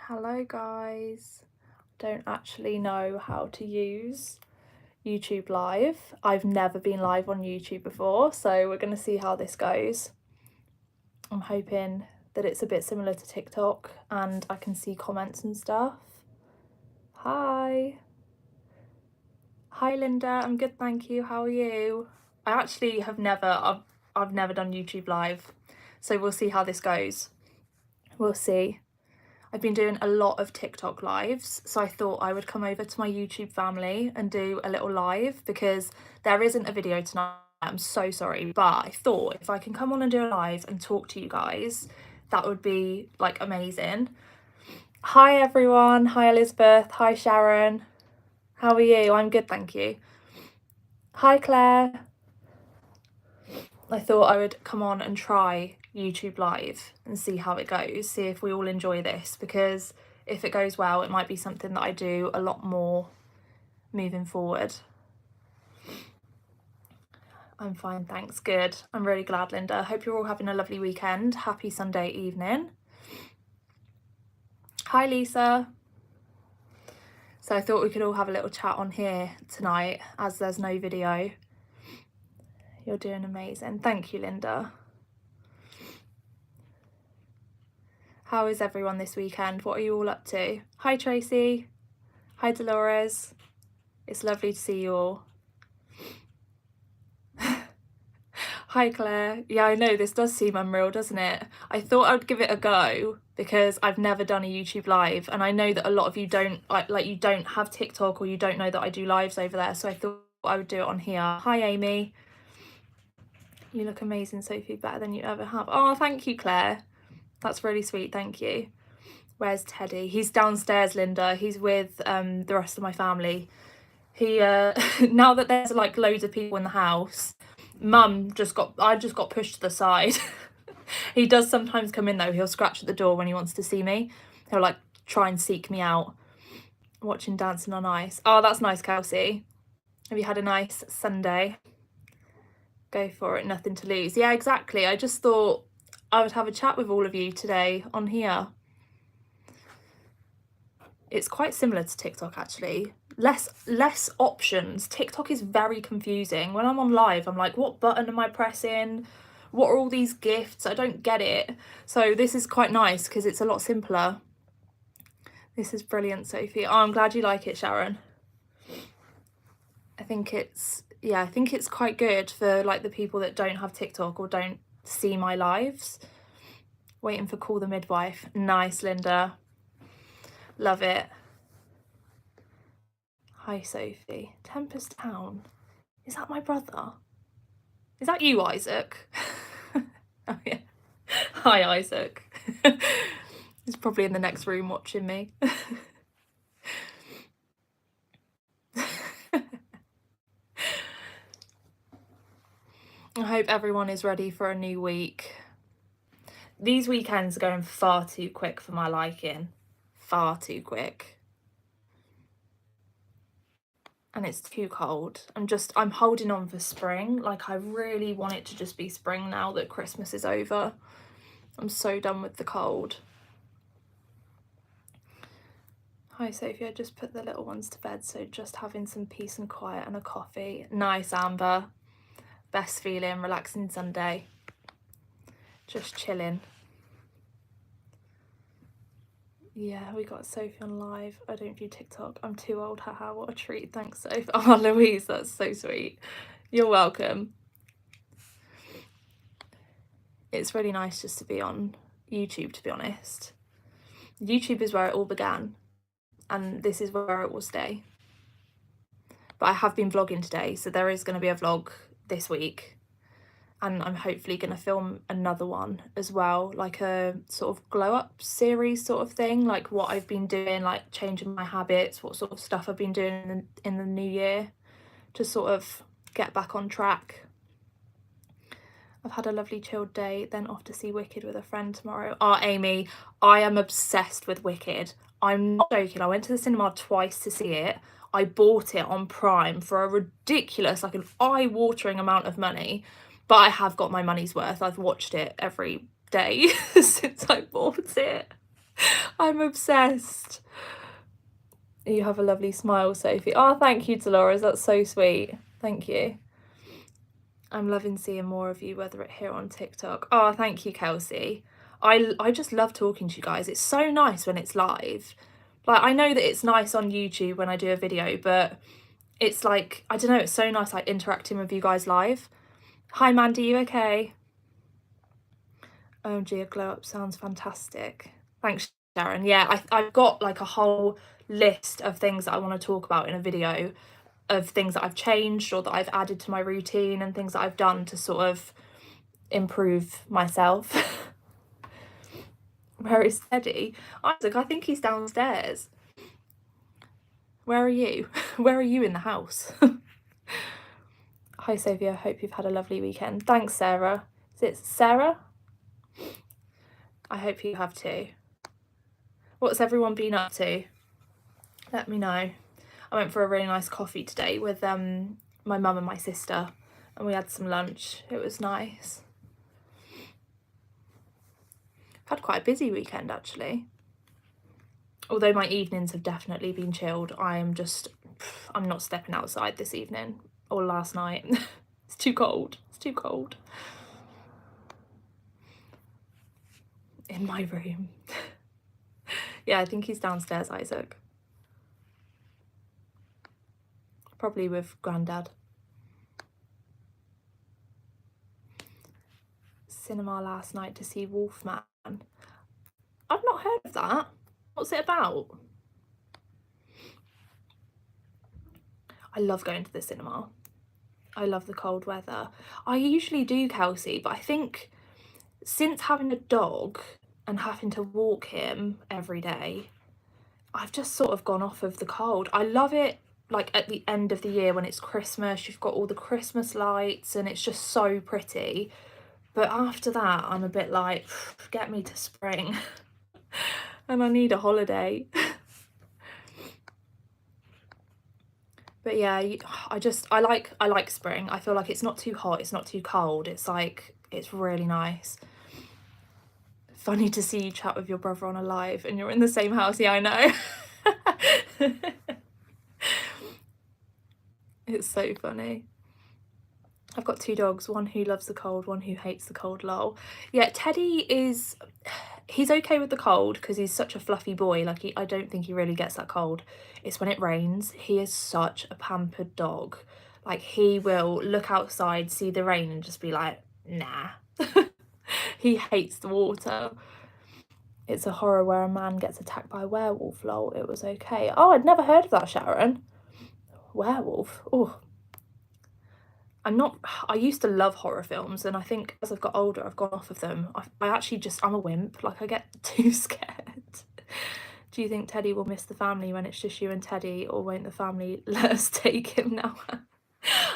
Hello guys. Don't actually know how to use YouTube Live. I've never been live on YouTube before, so we're going to see how this goes. I'm hoping that it's a bit similar to TikTok and I can see comments and stuff. Hi. Hi Linda, I'm good, thank you. How are you? I actually have I've never done YouTube Live, so we'll see how this goes. We'll see. I've been doing a lot of TikTok lives, so I thought I would come over to my YouTube family and do a little live because there isn't a video tonight. I'm so sorry, but I thought if I can come on and do a live and talk to you guys, that would be like amazing. Hi everyone. Hi Elizabeth. Hi Sharon. How are you? I'm good, thank you. Hi Claire. I thought I would come on and try YouTube Live and see how it goes, see if we all enjoy this, because if it goes well, it might be something that I do a lot more moving forward. I'm fine, thanks. Good. I'm really glad, Linda. Hope you're all having a lovely weekend. Happy Sunday evening. Hi, Lisa. So I thought we could all have a little chat on here tonight as there's no video. You're doing amazing. Thank you, Linda. How is everyone this weekend? What are you all up to? Hi, Tracy. Hi, Dolores. It's lovely to see you all. Hi, Claire. Yeah, I know, this does seem unreal, doesn't it? I thought I would give it a go because I've never done a YouTube Live, and I know that a lot of you don't like you don't have TikTok, or you don't know that I do lives over there, so I thought I would do it on here. Hi, Amy. You look amazing, Sophie, better than you ever have. Oh, thank you, Claire. That's really sweet, thank you. Where's Teddy? He's downstairs, Linda. He's with the rest of my family. He now that there's like loads of people in the house, I just got pushed to the side. He does sometimes come in though. He'll scratch at the door when he wants to see me. He'll like try and seek me out. Watching Dancing on Ice. Oh, that's nice, Kelsey. Have you had a nice Sunday? Go for it, nothing to lose. Yeah, exactly. I just thought I would have a chat with all of you today on here. It's quite similar to TikTok actually. Less options. TikTok is very confusing. When I'm on live, I'm like, what button am I pressing? What are all these gifts? I don't get it. So this is quite nice because it's a lot simpler. This is brilliant, Sophie. Oh, I'm glad you like it, Sharon. I think it's quite good for like the people that don't have TikTok or don't see my lives. Waiting for Call the Midwife. Nice, Linda. Love it. Hi, Sophie. Tempest Town. Is that my brother? Is that you, Isaac? Oh, yeah. Hi, Isaac. He's probably in the next room watching me. I hope everyone is ready for a new week. These weekends are going far too quick for my liking. Far too quick. And it's too cold. I'm holding on for spring. Like, I really want it to just be spring now that Christmas is over. I'm so done with the cold. Hi, Sophie. I just put the little ones to bed, so just having some peace and quiet and a coffee. Nice, Amber. Best feeling, relaxing Sunday. Just chilling. Yeah, we got Sophie on live. I don't do TikTok. I'm too old. Haha, what a treat. Thanks, Sophie. Oh, Louise, that's so sweet. You're welcome. It's really nice just to be on YouTube, to be honest. YouTube is where it all began, and this is where it will stay. But I have been vlogging today, so there is going to be a vlog this week. And I'm hopefully going to film another one as well, like a sort of glow up series sort of thing, like what I've been doing, like changing my habits, what sort of stuff I've been doing in the new year to sort of get back on track. I've had a lovely chilled day, then off to see Wicked with a friend tomorrow. Oh, Amy, I am obsessed with Wicked. I'm not joking. I went to the cinema twice to see it. I bought it on Prime for a ridiculous, like an eye-watering amount of money. But I have got my money's worth. I've watched it every day since I bought it. I'm obsessed. You have a lovely smile, Sophie. Oh, thank you, Dolores. That's so sweet. Thank you. I'm loving seeing more of you, whether it's here on TikTok. Oh, thank you, Kelsey. I just love talking to you guys. It's so nice when it's live. Like, I know that it's nice on YouTube when I do a video, but it's like, I don't know, it's so nice like interacting with you guys live. Hi, Mandy, you okay? OMG, a glow up sounds fantastic. Thanks, Sharon. Yeah, I've got like a whole list of things that I want to talk about in a video, of things that I've changed or that I've added to my routine and things that I've done to sort of improve myself. Where is Teddy? Isaac, I think he's downstairs. Where are you? Where are you in the house? Hi, Sophie. I hope you've had a lovely weekend. Thanks, Sarah. Is it Sarah? I hope you have too. What's everyone been up to? Let me know. I went for a really nice coffee today with my mum and my sister, and we had some lunch. It was nice. I've had quite a busy weekend actually. Although my evenings have definitely been chilled. I'm not stepping outside this evening or last night. It's too cold. It's too cold. In my room. Yeah, I think he's downstairs, Isaac. Probably with Grandad. Cinema last night to see Wolfman. I've not heard of that. What's it about? I love going to the cinema. I love the cold weather. I usually do, Kelsey, but I think since having a dog and having to walk him every day, I've just sort of gone off of the cold. I love it like at the end of the year when it's Christmas, you've got all the Christmas lights and it's just so pretty. But after that, I'm a bit like, get me to spring. And I need a holiday. But yeah, I like spring. I feel like it's not too hot, it's not too cold. It's like, it's really nice. Funny to see you chat with your brother on a live and you're in the same house. Yeah, I know. It's so funny. I've got two dogs, one who loves the cold, one who hates the cold, lol. Yeah, Teddy he's okay with the cold because he's such a fluffy boy. Like, I don't think he really gets that cold. It's when it rains. He is such a pampered dog. Like, he will look outside, see the rain and just be like, nah. He hates the water. It's a horror where a man gets attacked by a werewolf, lol. It was okay. Oh, I'd never heard of that, Sharon. Werewolf. Oh. I used to love horror films, and I think as I've got older, I've gone off of them. I'm a wimp. Like, I get too scared. Do you think Teddy will miss the family when it's just you and Teddy, or won't the family let us take him now?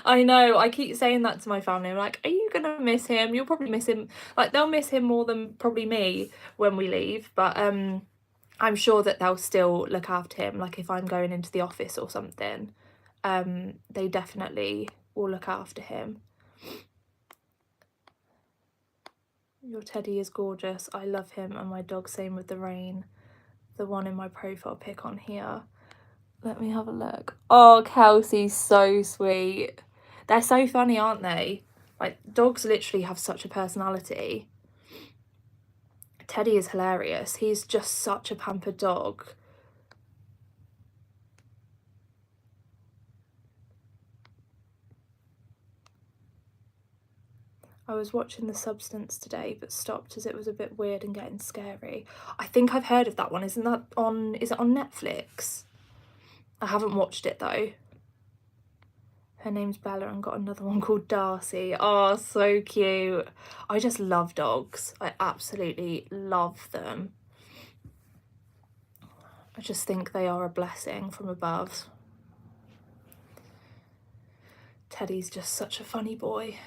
I know, I keep saying that to my family. I'm like, are you gonna miss him? You'll probably miss him. Like, they'll miss him more than probably me when we leave, but I'm sure that they'll still look after him. Like, if I'm going into the office or something, they definitely will look after him. Your Teddy is gorgeous. I love him, and my dog, same with the rain. The one in my profile pic on here. Let me have a look. Oh, Kelsey's so sweet. They're so funny, aren't they? Like, dogs literally have such a personality. Teddy is hilarious. He's just such a pampered dog. I was watching The Substance today, but stopped as it was a bit weird and getting scary. I think I've heard of that one. Is it on Netflix? I haven't watched it though. Her name's Bella and got another one called Darcy. Oh, so cute. I just love dogs. I absolutely love them. I just think they are a blessing from above. Teddy's just such a funny boy.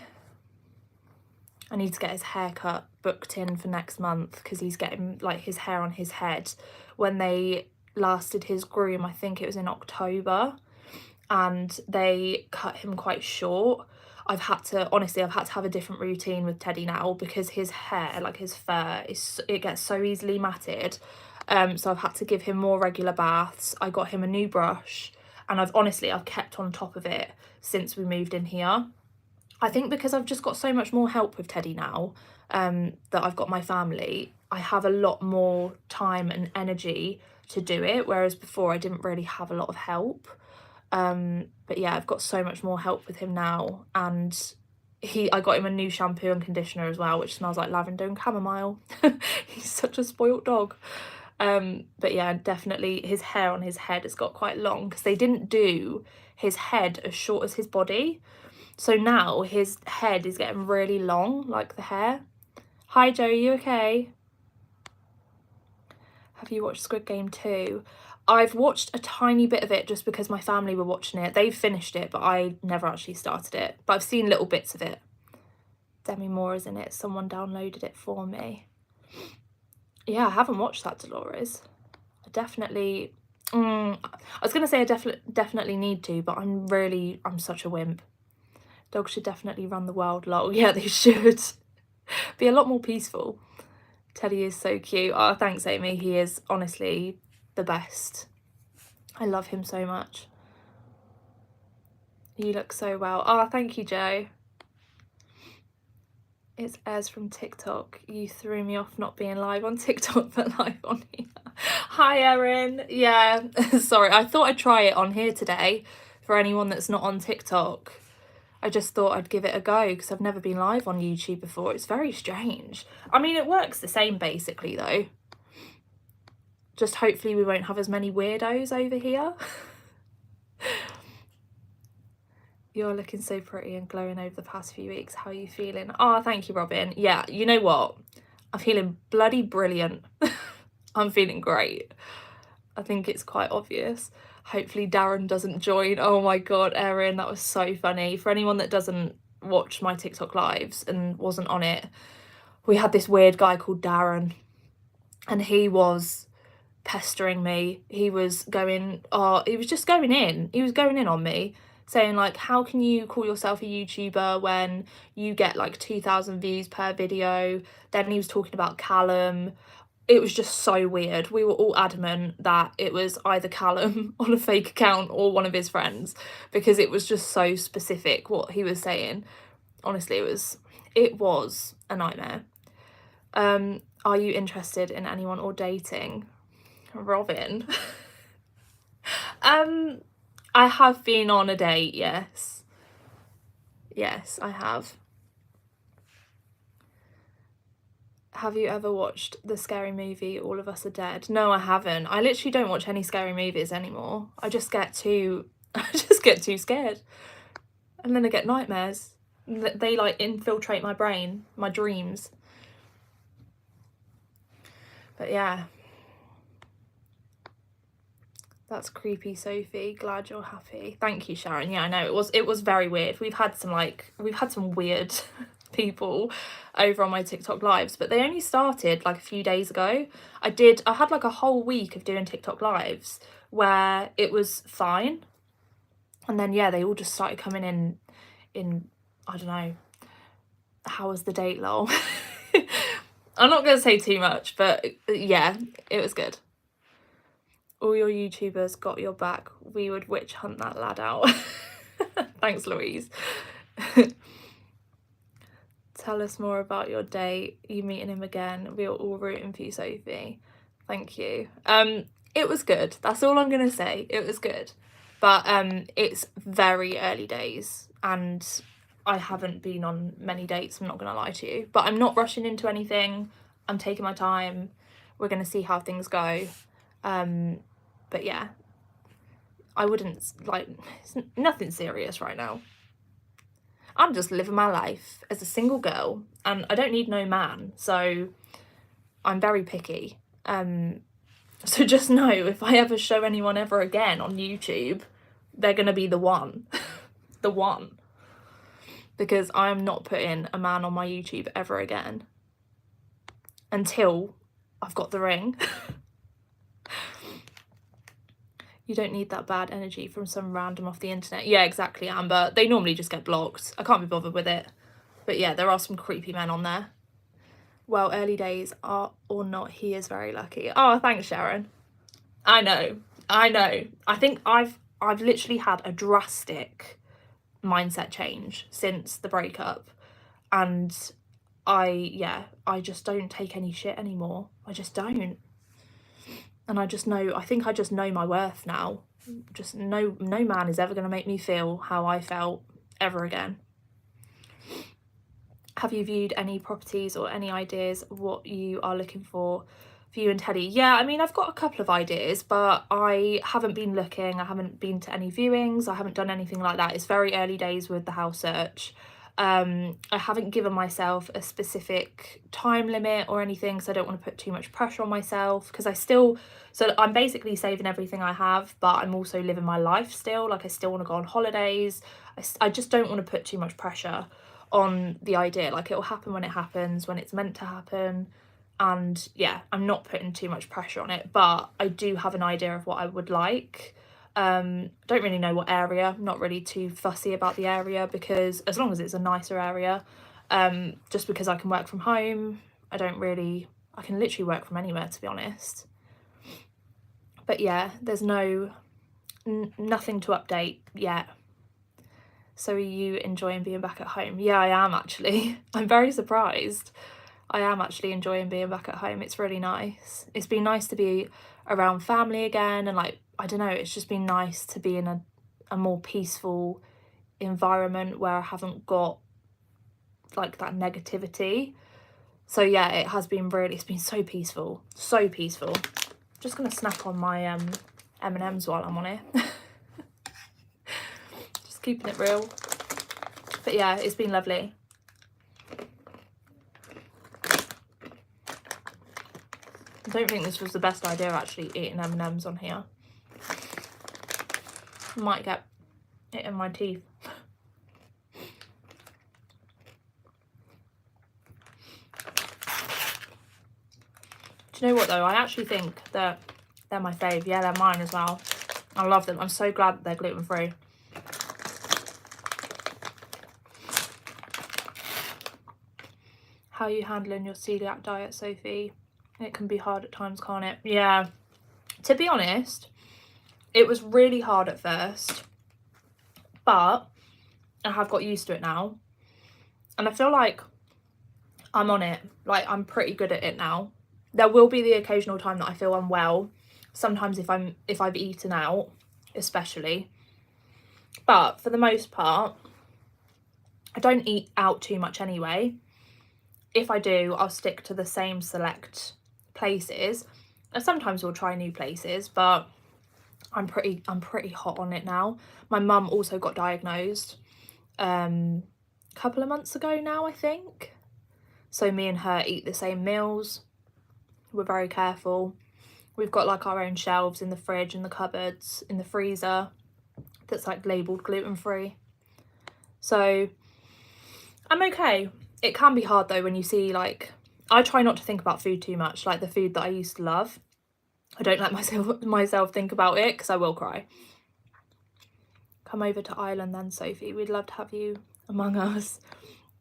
I need to get his haircut booked in for next month because he's getting like his hair on his head. When they last did his groom, I think it was in October, and they cut him quite short. I've had to have a different routine with Teddy now because his hair, like his fur, it gets so easily matted. So I've had to give him more regular baths. I got him a new brush, and I've kept on top of it since we moved in here. I think because I've just got so much more help with Teddy now, that I've got my family, I have a lot more time and energy to do it, whereas before I didn't really have a lot of help. But yeah, I've got so much more help with him now, and I got him a new shampoo and conditioner as well, which smells like lavender and chamomile. He's such a spoilt dog. But yeah, definitely his hair on his head has got quite long because they didn't do his head as short as his body. So now his head is getting really long, like the hair. Hi Joe, you okay? Have you watched Squid Game 2? I've watched a tiny bit of it just because my family were watching it. They've finished it, but I never actually started it. But I've seen little bits of it. Demi Moore is in it. Someone downloaded it for me. Yeah, I haven't watched that, Dolores. I definitely... I was going to say I definitely need to, but I'm such a wimp. Dogs should definitely run the world, lol. Yeah, they should. Be a lot more peaceful. Teddy is so cute. Oh, thanks, Amy. He is honestly the best. I love him so much. You look so well. Oh, thank you, Joe. It's Ez from TikTok. You threw me off not being live on TikTok, but live on here. Hi, Erin. Yeah, sorry. I thought I'd try it on here today for anyone that's not on TikTok. I just thought I'd give it a go because I've never been live on YouTube before. It's very strange. I mean, it works the same basically though. Just hopefully we won't have as many weirdos over here. You're looking so pretty and glowing over the past few weeks. How are you feeling? Oh, thank you, Robin. Yeah, you know what? I'm feeling bloody brilliant. I'm feeling great. I think it's quite obvious. Hopefully Darren doesn't join. Oh my god, Erin, that was so funny. For anyone that doesn't watch my TikTok lives and wasn't on it, we had this weird guy called Darren, and he was pestering me. He was going in on me, saying like, how can you call yourself a YouTuber when you get like 2,000 views per video? Then he was talking about Callum. It was just so weird. We were all adamant that it was either Callum on a fake account or one of his friends, because it was just so specific what he was saying. Honestly, it was a nightmare. Are you interested in anyone or dating? Robin. I have been on a date, yes. Yes, I have. Have you ever watched the scary movie All of Us Are Dead? No, I haven't. I literally don't watch any scary movies anymore. I just get too scared. And then I get nightmares. They like infiltrate my brain, my dreams. But yeah. That's creepy, Sophie. Glad you're happy. Thank you, Sharon. Yeah, I know it was very weird. We've had some weird people over on my TikTok lives, but they only started like a few days ago. I had like a whole week of doing TikTok lives where it was fine, and then yeah, they all just started coming in I don't know, how was the date, lol. I'm not gonna say too much, but yeah, it was good. All your YouTubers got your back. We would witch hunt that lad out. Thanks, Louise. Tell us more about your date. You meeting him again. We are all rooting for you, Sophie. Thank you. It was good. That's all I'm going to say. It was good. But it's very early days and I haven't been on many dates, I'm not going to lie to you. But I'm not rushing into anything. I'm taking my time. We're going to see how things go. But yeah, I wouldn't, like, it's nothing serious right now. I'm just living my life as a single girl and I don't need no man, so I'm very picky. So just know if I ever show anyone ever again on YouTube, they're gonna be the one. The one. Because I'm not putting a man on my YouTube ever again until I've got the ring. You don't need that bad energy from some random off the internet. Yeah, exactly, Amber. They normally just get blocked. I can't be bothered with it. But yeah, there are some creepy men on there. Well, early days are or not, he is very lucky. Oh, thanks, Sharon. I know. I think I've literally had a drastic mindset change since the breakup, and I just don't take any shit anymore. I just don't. And I think I just know my worth now. Just no man is ever going to make me feel how I felt ever again. Have you viewed any properties or any ideas of what you are looking for you and Teddy? Yeah, I mean, I've got a couple of ideas, but I haven't been looking. I haven't been to any viewings. I haven't done anything like that. It's very early days with the house search. I haven't given myself a specific time limit or anything, so I don't want to put too much pressure on myself, because so I'm basically saving everything I have, but I'm also living my life still. Like, I still want to go on holidays. I just don't want to put too much pressure on the idea. Like, it'll happen when it happens, when it's meant to happen. And yeah, I'm not putting too much pressure on it, but I do have an idea of what I would like. Don't really know what area. I'm not really too fussy about the area, because as long as it's a nicer area, just because I can work from home, I can literally work from anywhere, to be honest. But yeah, there's nothing to update yet. So are you enjoying being back at home? Yeah, I am, actually. I'm very surprised. I am actually enjoying being back at home. It's really nice. It's been nice to be around family again, and like, I don't know, it's just been nice to be in a more peaceful environment where I haven't got like that negativity. So yeah, it's been so peaceful, so peaceful. Just gonna snack on my M&Ms while I'm on it. Just keeping it real. But yeah, it's been lovely. I don't think this was the best idea, actually, eating M&Ms on here. Might get it in my teeth. Do you know what, though? I actually think that they're my fave. Yeah, they're mine as well. I love them. I'm so glad that they're gluten-free. How are you handling your celiac diet, Sophie? It can be hard at times, can't it? Yeah. To be honest, it was really hard at first, but I have got used to it now. And I feel like I'm on it. Like, I'm pretty good at it now. There will be the occasional time that I feel unwell. Sometimes if I've eaten out, especially. But for the most part, I don't eat out too much anyway. If I do, I'll stick to the same select places. And sometimes we'll try new places, but I'm pretty hot on it now. My mum also got diagnosed a couple of months ago now, I think. So me and her eat the same meals. We're very careful. We've got like our own shelves in the fridge, in the cupboards, in the freezer, that's like labelled gluten-free. So I'm okay. It can be hard though when you see, like, I try not to think about food too much, like the food that I used to love. I don't let myself think about it, because I will cry. Come over to Ireland then, Sophie. We'd love to have you among us.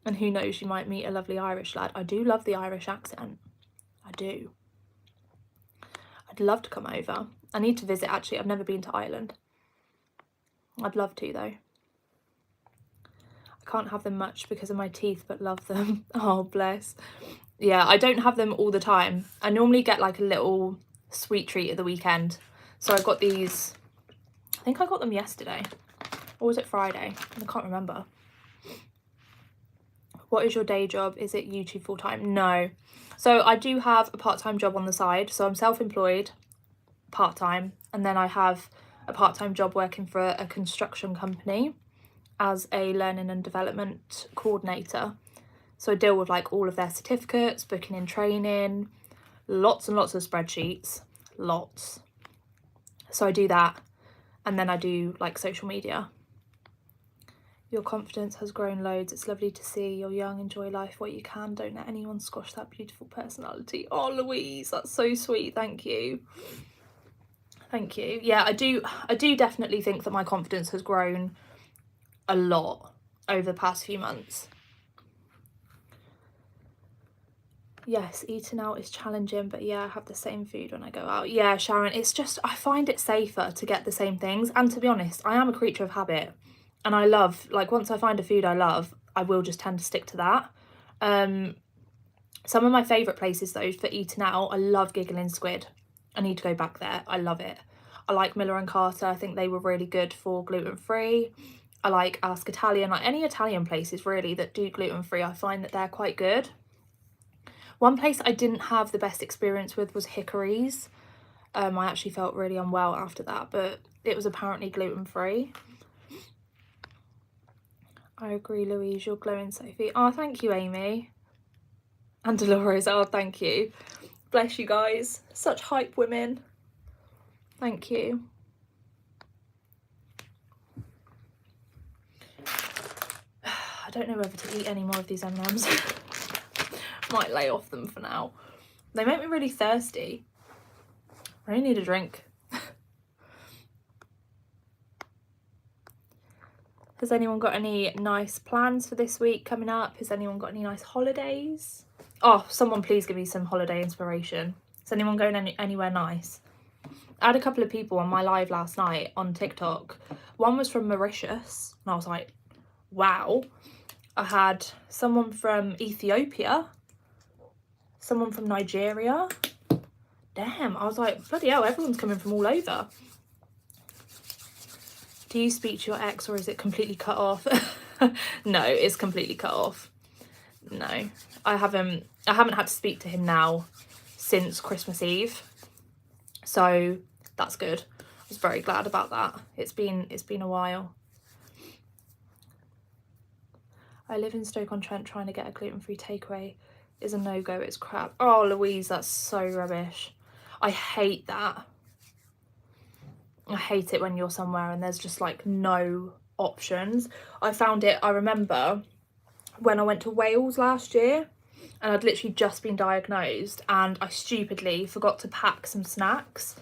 And who knows, you might meet a lovely Irish lad. I do love the Irish accent. I do. I'd love to come over. I need to visit, actually. I've never been to Ireland. I'd love to, though. I can't have them much because of my teeth, but love them. Oh, bless. Yeah, I don't have them all the time. I normally get like a little sweet treat at the weekend. So I got these, I think I got them yesterday. Or was it Friday? I can't remember. What is your day job? Is it YouTube full-time? No. So I do have a part-time job on the side. So I'm self-employed, part-time. And then I have a part-time job working for a construction company as a learning and development coordinator. So I deal with like all of their certificates, booking in training, lots and lots of spreadsheets, lots. So I do that. And then I do like social media. Your confidence has grown loads. It's lovely to see. You're young, enjoy life what you can. Don't let anyone squash that beautiful personality. Oh, Louise, that's so sweet. Thank you. Thank you. Yeah, I do definitely think that my confidence has grown a lot over the past few months. Yes, eating out is challenging, but yeah, I have the same food when I go out. Yeah, Sharon, it's just, I find it safer to get the same things. And to be honest, I am a creature of habit. And I love, like, once I find a food I love, I will just tend to stick to that. Some of my favourite places, though, for eating out, I love Giggling Squid. I need to go back there. I love it. I like Miller and Carter. I think they were really good for gluten-free. I like Ask Italian. Like, any Italian places, really, that do gluten-free, I find that they're quite good. One place I didn't have the best experience with was Hickory's. I actually felt really unwell after that, but it was apparently gluten-free. I agree, Louise, you're glowing, Sophie. Oh, thank you, Amy. And Dolores, oh, thank you. Bless you guys. Such hype women. Thank you. I don't know whether to eat any more of these M&Ms. Might lay off them for now. They make me really thirsty. I really need a drink. Has anyone got any nice plans for this week coming up? Has anyone got any nice holidays? Oh, someone please give me some holiday inspiration. Is anyone going anywhere nice? I had a couple of people on my live last night on TikTok. One was from Mauritius, and I was like, wow. I had someone from Ethiopia, someone from Nigeria. Damn, I was like, bloody hell, everyone's coming from all over. Do you speak to your ex, or is it completely cut off? No, it's completely cut off. No, I haven't had to speak to him now since Christmas Eve. So that's good. I was very glad about that. It's been a while. I live in Stoke-on-Trent. Trying to get a gluten-free takeaway is a no-go. It's crap. Oh, Louise, that's so rubbish. I hate that. I hate it when you're somewhere and there's just like no options. I remember when I went to Wales last year and I'd literally just been diagnosed and I stupidly forgot to pack some snacks.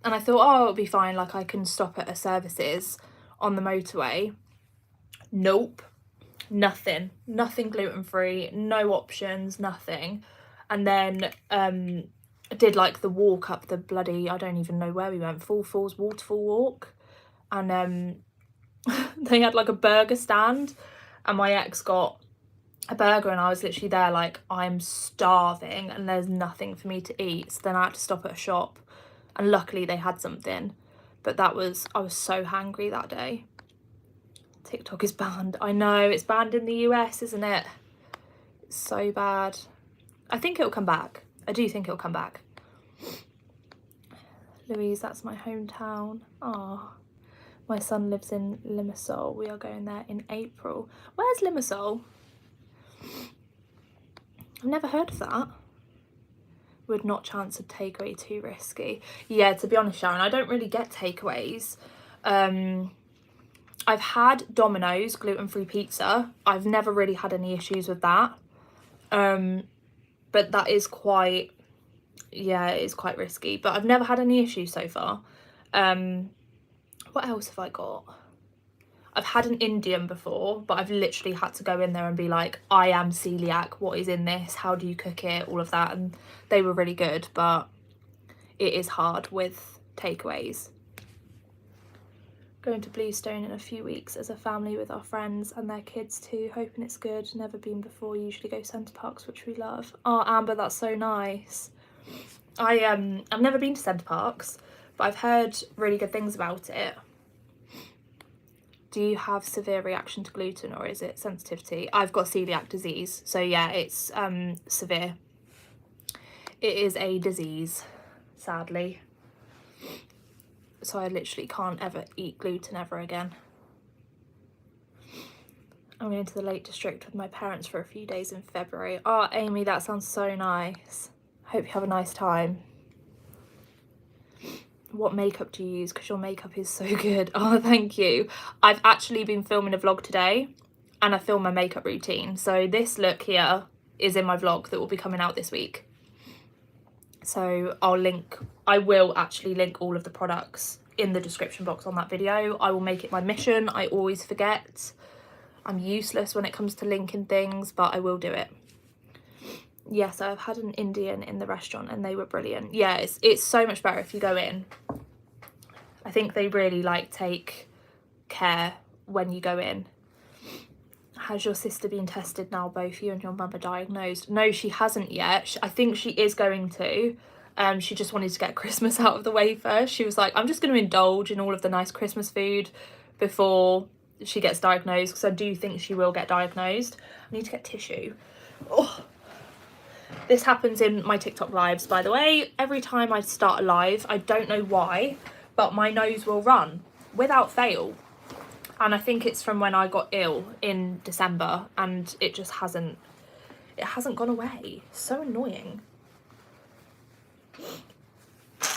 And I thought, oh, it'll be fine. Like, I can stop at a Services on the motorway. Nope. Nothing gluten-free, no options, nothing. And then I did like the walk up the bloody, I don't even know where we went, Full Falls Waterfall Walk. And they had like a burger stand and my ex got a burger and I was literally there like, I'm starving and there's nothing for me to eat. So then I had to stop at a shop and luckily they had something. But I was so hangry that day. TikTok is banned. I know, it's banned in the US, isn't it? It's so bad. I think it'll come back. I do think it'll come back. Louise, that's my hometown. Ah, my son lives in Limassol. We are going there in April. Where's Limassol? I've never heard of that. Would not chance a takeaway, too risky. Yeah, to be honest, Sharon, I don't really get takeaways. I've had Domino's gluten-free pizza. I've never really had any issues with that. But that is quite, yeah, it is quite risky. But I've never had any issues so far. What else have I got? I've had an Indian before, but I've literally had to go in there and be like, I am celiac. What is in this? How do you cook it? All of that. And they were really good, but it is hard with takeaways. Going to Bluestone in a few weeks as a family with our friends and their kids too, hoping it's good. Never been before, usually go Centre Parks, which we love. Oh, Amber, that's so nice. I've never been to Centre Parks, but I've heard really good things about it. Do you have severe reaction to gluten or is it sensitivity? I've got celiac disease, so yeah, it's severe. It is a disease, sadly. So I literally can't ever eat gluten ever again. I'm going to the Lake District with my parents for a few days in February. Oh, Amy, that sounds so nice. Hope you have a nice time. What makeup do you use? Because your makeup is so good. Oh, thank you. I've actually been filming a vlog today and I film my makeup routine. So this look here is in my vlog that will be coming out this week. So I will actually link all of the products in the description box on that video. I will make it my mission. I always forget. I'm useless when it comes to linking things, but I will do it. Yes, I've had an Indian in the restaurant and they were brilliant. Yeah, it's so much better if you go in. I think they really like take care when you go in. Has your sister been tested now? Both you and your mum are diagnosed? No, she hasn't yet. I think she is going to. She just wanted to get Christmas out of the way first. She was like, I'm just going to indulge in all of the nice Christmas food before she gets diagnosed, because I do think she will get diagnosed. I need to get tissue. Oh, this happens in my TikTok lives, by the way. Every time I start a live, I don't know why, but my nose will run without fail. And I think it's from when I got ill in December, and it just hasn't gone away. So annoying.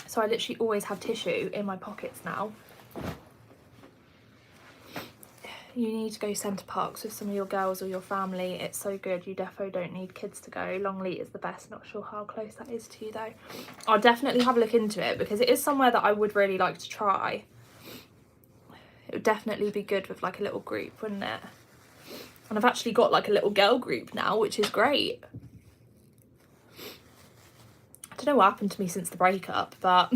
So I literally always have tissue in my pockets now. You need to go Centre Parks with some of your girls or your family. It's so good. You defo don't need kids to go. Longleat is the best. Not sure how close that is to you though. I'll definitely have a look into it, because it is somewhere that I would really like to try. It would definitely be good with like a little group, wouldn't it? And I've actually got like a little girl group now, which is great. I don't know what happened to me since the breakup, but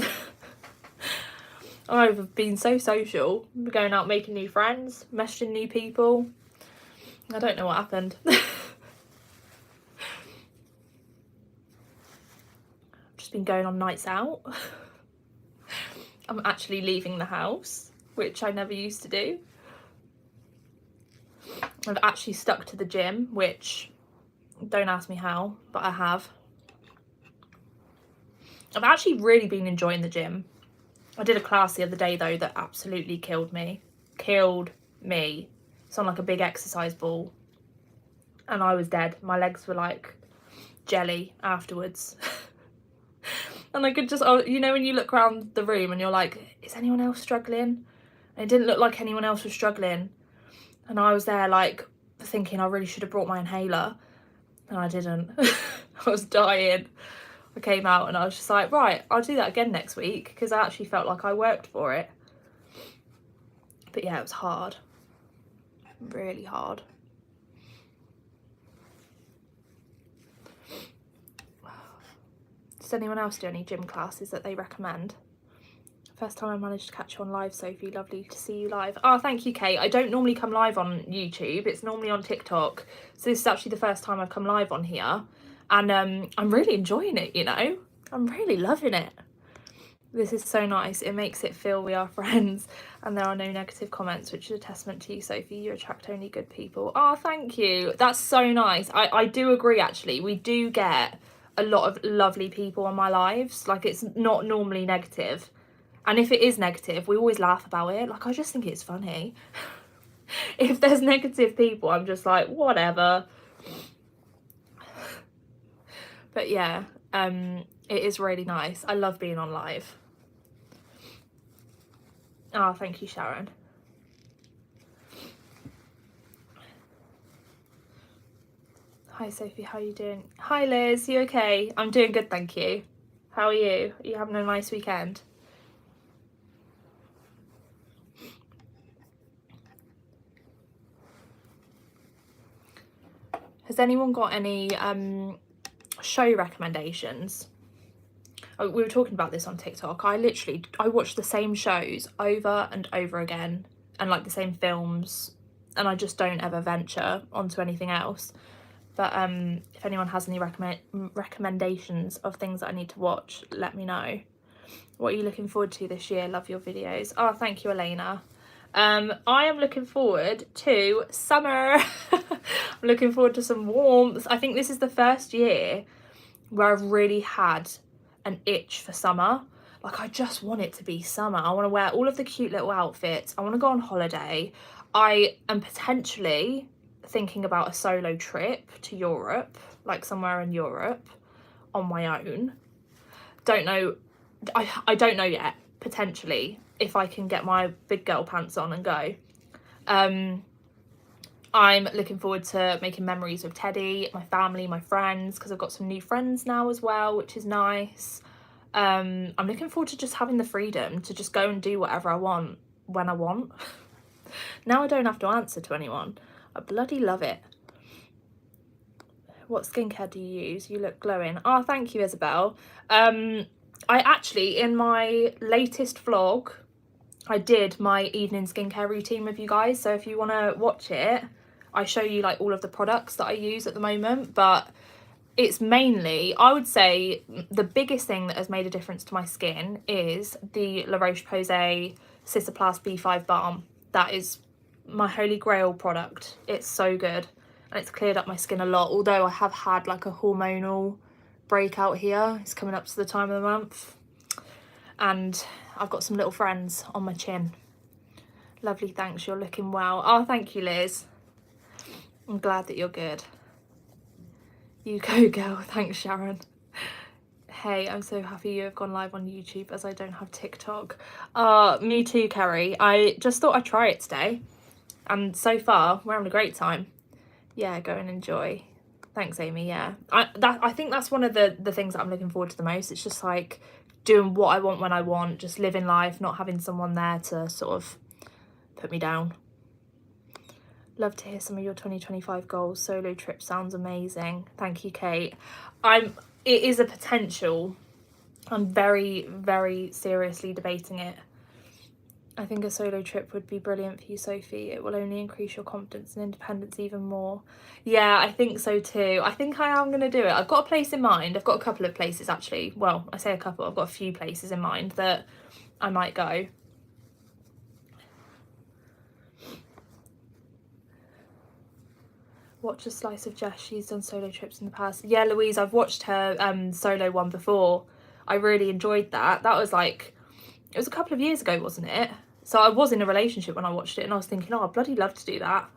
I've been so social, going out making new friends, messaging new people. I don't know what happened. Just been going on nights out. I'm actually leaving the house, which I never used to do. I've actually stuck to the gym, which, don't ask me how, but I have. I've actually really been enjoying the gym. I did a class the other day though that absolutely killed me. It's on like a big exercise ball. And I was dead. My legs were like jelly afterwards. And I could just, you know when you look around the room and you're like, is anyone else struggling? And it didn't look like anyone else was struggling. And I was there like thinking I really should have brought my inhaler. And I didn't. I was dying. I came out and I was just like, right, I'll do that again next week, because I actually felt like I worked for it. But yeah, it was hard. Really hard. Does anyone else do any gym classes that they recommend? First time I managed to catch you on live, Sophie. Lovely to see you live. Oh, thank you, Kate. I don't normally come live on YouTube. It's normally on TikTok. So this is actually the first time I've come live on here. And I'm really enjoying it, you know. I'm really loving it. This is so nice. It makes it feel we are friends, and there are no negative comments, which is a testament to you, Sophie. You attract only good people. Oh, thank you. That's so nice. I do agree, actually. We do get a lot of lovely people on my lives. Like, it's not normally negative. And if it is negative, we always laugh about it. Like, I just think it's funny. If there's negative people, I'm just like, whatever. But yeah, it is really nice. I love being on live. Oh, thank you, Sharon. Hi, Sophie. How are you doing? Hi, Liz. You okay? I'm doing good, thank you. How are you? Are you having a nice weekend? Has anyone got any show recommendations? Oh, we were talking about this on TikTok. I watch the same shows over and over again, and like the same films, and I just don't ever venture onto anything else. But if anyone has any recommendations of things that I need to watch, let me know. What are you looking forward to this year? Love your videos. Oh, thank you, Elena. I am looking forward to summer. I'm looking forward to some warmth. I think this is the first year where I've really had an itch for summer. Like, I just want it to be summer. I want to wear all of the cute little outfits. I want to go on holiday. I am potentially thinking about a solo trip to Europe, like somewhere in Europe on my own. Don't know. I don't know yet. Potentially, if I can get my big girl pants on and go. I'm looking forward to making memories with Teddy, my family, my friends, because I've got some new friends now as well, which is nice. I'm looking forward to just having the freedom to just go and do whatever I want when I want. Now I don't have to answer to anyone. I bloody love it. what skincare do you use? You look glowing. Oh, thank you, Isabel. I actually, in my latest vlog, I did my evening skincare routine with you guys. So if you want to watch it, I show you like all of the products that I use at the moment. But it's mainly, I would say, the biggest thing that has made a difference to my skin is the La Roche-Posay Cicaplast B5 Balm. That is my holy grail product. It's so good. And it's cleared up my skin a lot, although I have had like a hormonal breakout here. It's coming up to the time of the month. And I've got some little friends on my chin. Lovely, thanks, you're looking well. Oh, thank you, Liz. I'm glad that you're good. You go, girl. Thanks, Sharon. Hey, I'm so happy you have gone live on YouTube as I don't have TikTok. Me too, Kerry. I just thought I'd try it today. And so far, we're having a great time. Yeah, go and enjoy. Thanks, Amy. Yeah, I think that's one of the things that I'm looking forward to the most. It's just like doing what I want when I want, just living life, not having someone there to sort of put me down. Love to hear some of your 2025 goals. Solo trip sounds amazing. Thank you, Kate. It is a potential. I'm very, very seriously debating it. I think a solo trip would be brilliant for you, Sophie. It will only increase your confidence and independence even more. Yeah, I think so too. I think I am going to do it. I've got a place in mind. I've got a couple of places actually. Well, I say a couple. I've got a few places in mind that I might go. Watch a slice of Jess. She's done solo trips in the past. Yeah, Louise, I've watched her solo one before. I really enjoyed that. That was like, it was a couple of years ago, wasn't it? So I was in a relationship when I watched it and I was thinking, oh, I'd bloody love to do that.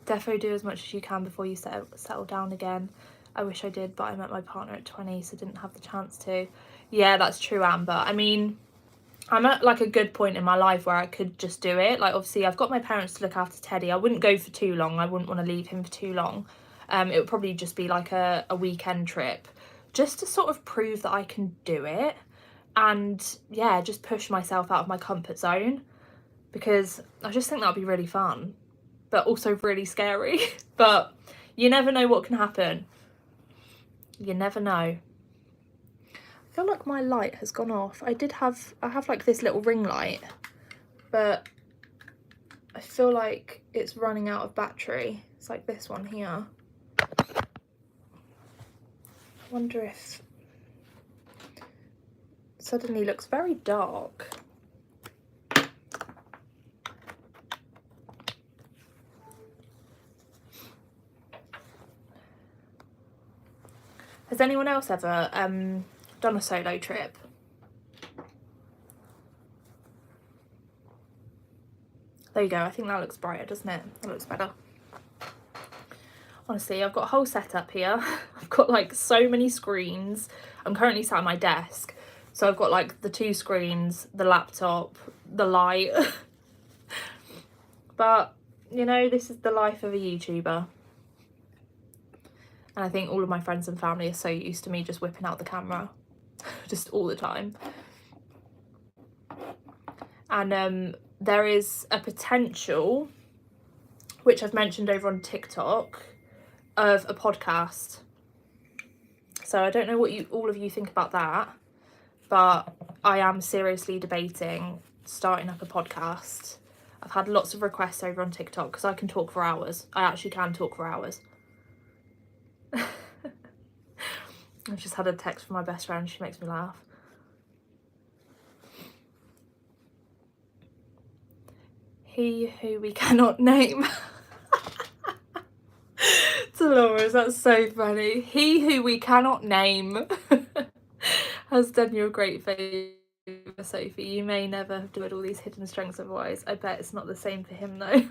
Defo do as much as you can before you settle down again. I wish I did, but I met my partner at 20, so didn't have the chance to. Yeah, that's true, Amber. I mean, I'm at like a good point in my life where I could just do it. Like, obviously, I've got my parents to look after Teddy. I wouldn't go for too long. I wouldn't want to leave him for too long. It would probably just be like a weekend trip, just to sort of prove that I can do it. And yeah, just push myself out of my comfort zone, because I just think that would be really fun, but also really scary. But you never know what can happen. You never know. I feel like my light has gone off. I have like this little ring light, but I feel like it's running out of battery. It's like this one here. I wonder if suddenly looks very dark. Has anyone else ever done a solo trip? There you go. I think that looks brighter, doesn't it? That looks better. Honestly, I've got a whole setup here. I've got like so many screens. I'm currently sat at my desk. So I've got like the 2 screens, the laptop, the light. But, you know, this is the life of a YouTuber. And I think all of my friends and family are so used to me just whipping out the camera just all the time. And there is a potential, which I've mentioned over on TikTok, of a podcast. So I don't know what all of you think about that, but I am seriously debating starting up a podcast. I've had lots of requests over on TikTok because I can talk for hours. I actually can talk for hours. I've just had a text from my best friend. She makes me laugh. He who we cannot name. Dolores, that's so funny. He who we cannot name has done you a great favour, Sophie. You may never have done all these hidden strengths otherwise. I bet it's not the same for him though.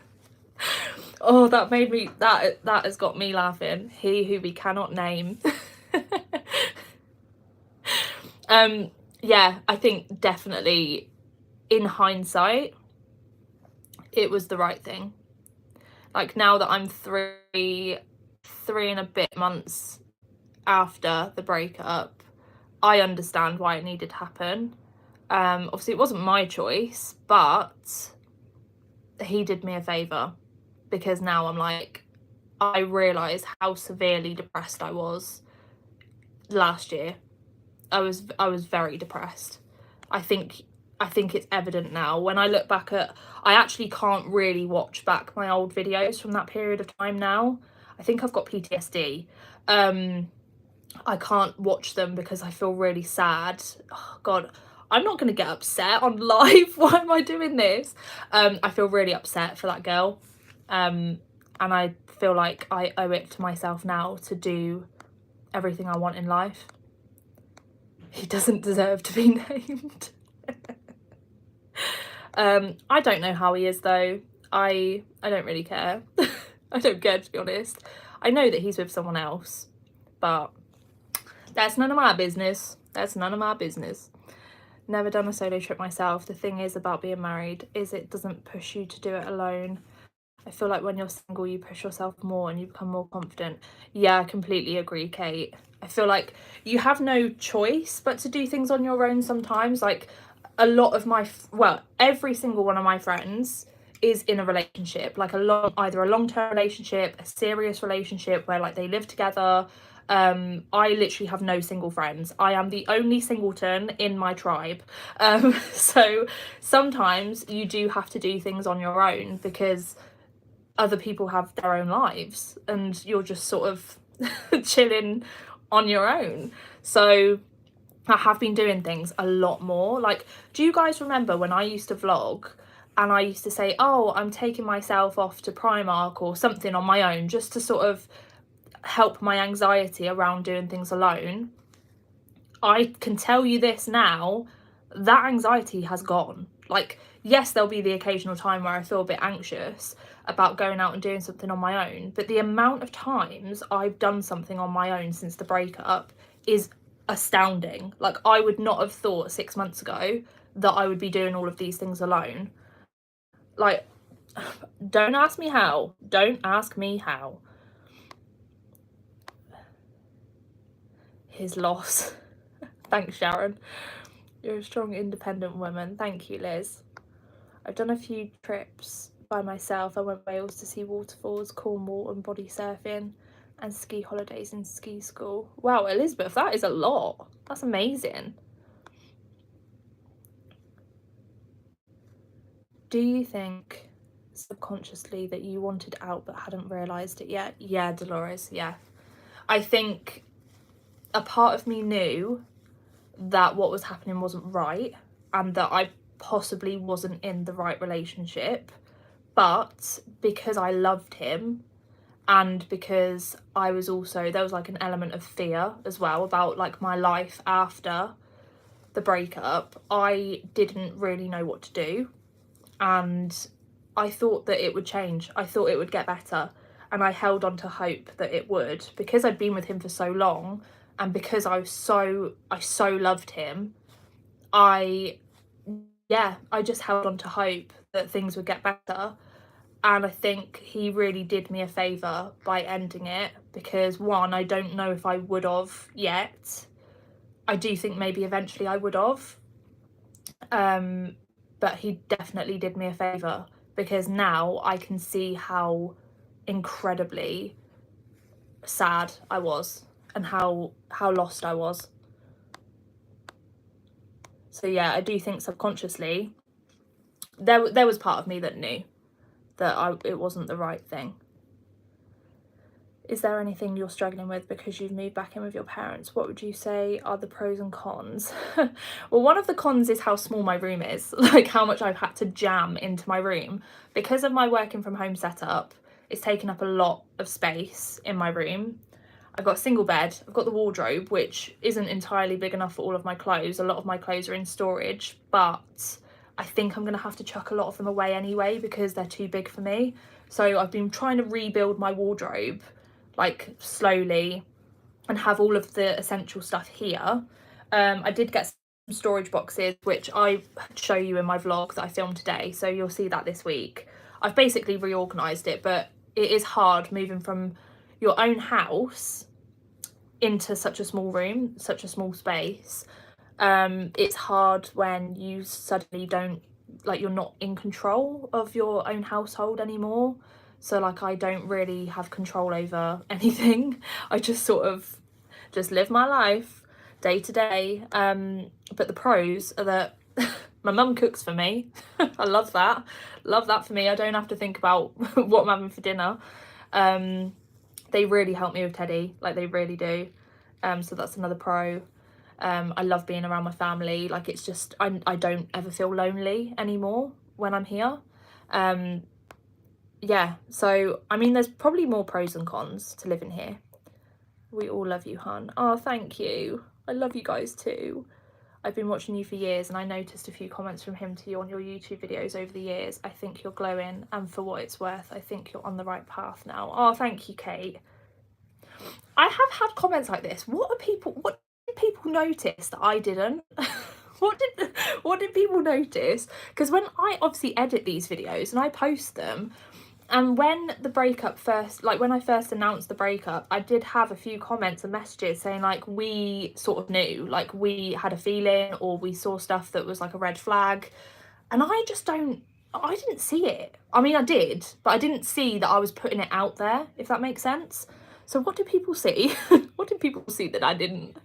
Oh, that made me, that has got me laughing. He who we cannot name. Yeah, I think definitely in hindsight, it was the right thing. Like, now that I'm three and a bit months after the breakup, I understand why it needed to happen. Obviously it wasn't my choice, but he did me a favour, because now I'm like, I realised how severely depressed I was last year. I was very depressed. I think it's evident now when I look back at, I actually can't really watch back my old videos from that period of time now. I think I've got PTSD. I can't watch them because I feel really sad. Oh God, I'm not going to get upset on live. Why am I doing this? I feel really upset for that girl. And I feel like I owe it to myself now to do everything I want in life. He doesn't deserve to be named. I don't know how he is though. I don't really care. I don't care, to be honest. I know that he's with someone else, but that's none of my business. That's none of my business. Never done a solo trip myself. The thing is about being married is it doesn't push you to do it alone. I feel like when you're single, you push yourself more and you become more confident. Yeah, I completely agree, Kate. I feel like you have no choice but to do things on your own sometimes. Like a lot of my, well, every single one of my friends is in a relationship, like either a long-term relationship, a serious relationship where like they live together. I literally have no single friends. I am the only singleton in my tribe. So sometimes you do have to do things on your own because other people have their own lives and you're just sort of chilling on your own. So I have been doing things a lot more. Like, do you guys remember when I used to vlog and I used to say, oh, I'm taking myself off to Primark or something on my own just to sort of help my anxiety around doing things alone? I can tell you this now, that anxiety has gone. Like, yes, there'll be the occasional time where I feel a bit anxious about going out and doing something on my own, but the amount of times I've done something on my own since the breakup is astounding. Like, I would not have thought 6 months ago that I would be doing all of these things alone. Like, don't ask me how. Don't ask me how. His loss. Thanks, Sharon. You're a strong, independent woman. Thank you, Liz. I've done a few trips by myself. I went to Wales to see waterfalls, Cornwall and body surfing, and ski holidays in ski school. Wow, Elizabeth, that is a lot. That's amazing. Do you think subconsciously that you wanted out but hadn't realised it yet? Yeah, Dolores, yeah. I think a part of me knew that what was happening wasn't right and that I possibly wasn't in the right relationship, but because I loved him and because I was also, there was like an element of fear as well about like my life after the breakup, I didn't really know what to do, and I thought that it would change. I thought it would get better, and I held on to hope that it would because I'd been with him for so long and because I so loved him. I just held on to hope that things would get better, and I think he really did me a favour by ending it because, one, I don't know if I would have yet. I do think maybe eventually I would have, but he definitely did me a favour because now I can see how incredibly sad I was and how lost I was. So yeah, I do think subconsciously there was part of me that knew that it wasn't the right thing. Is there anything you're struggling with because you've moved back in with your parents? What would you say are the pros and cons? Well, one of the cons is how small my room is, like how much I've had to jam into my room. Because of my working from home setup, it's taken up a lot of space in my room. I've got a single bed, I've got the wardrobe, which isn't entirely big enough for all of my clothes. A lot of my clothes are in storage, but I think I'm going to have to chuck a lot of them away anyway because they're too big for me. So I've been trying to rebuild my wardrobe like slowly and have all of the essential stuff here. I did get some storage boxes, which I show you in my vlog that I filmed today, so you'll see that this week. I've basically reorganised it, but it is hard moving from your own house into such a small room, such a small space. It's hard when you suddenly don't, like, you're not in control of your own household anymore. so like I don't really have control over anything. I just sort of just live my life day to day. But the pros are that my mum cooks for me. I love that for me. I don't have to think about what I'm having for dinner. They really help me with Teddy, like they really do. So that's another pro. I love being around my family. Like it's just, I don't ever feel lonely anymore when I'm here. Yeah, so I mean there's probably more pros than cons to living here. We all love you, hun. Oh, thank you. I love you guys too. I've been watching you for years and I noticed a few comments from him to you on your YouTube videos over the years. I think you're glowing, and for what it's worth, I think you're on the right path now. Oh, thank you, Kate. I have had comments like this. What did people notice that I didn't? what did people notice? Because when I obviously edit these videos and I post them, and when the breakup first, like when I first announced the breakup, I did have a few comments and messages saying like we sort of knew, like we had a feeling, or we saw stuff that was like a red flag. And I didn't see it. I mean, I did, but I didn't see that I was putting it out there, if that makes sense. So what did people see? What did people see that I didn't?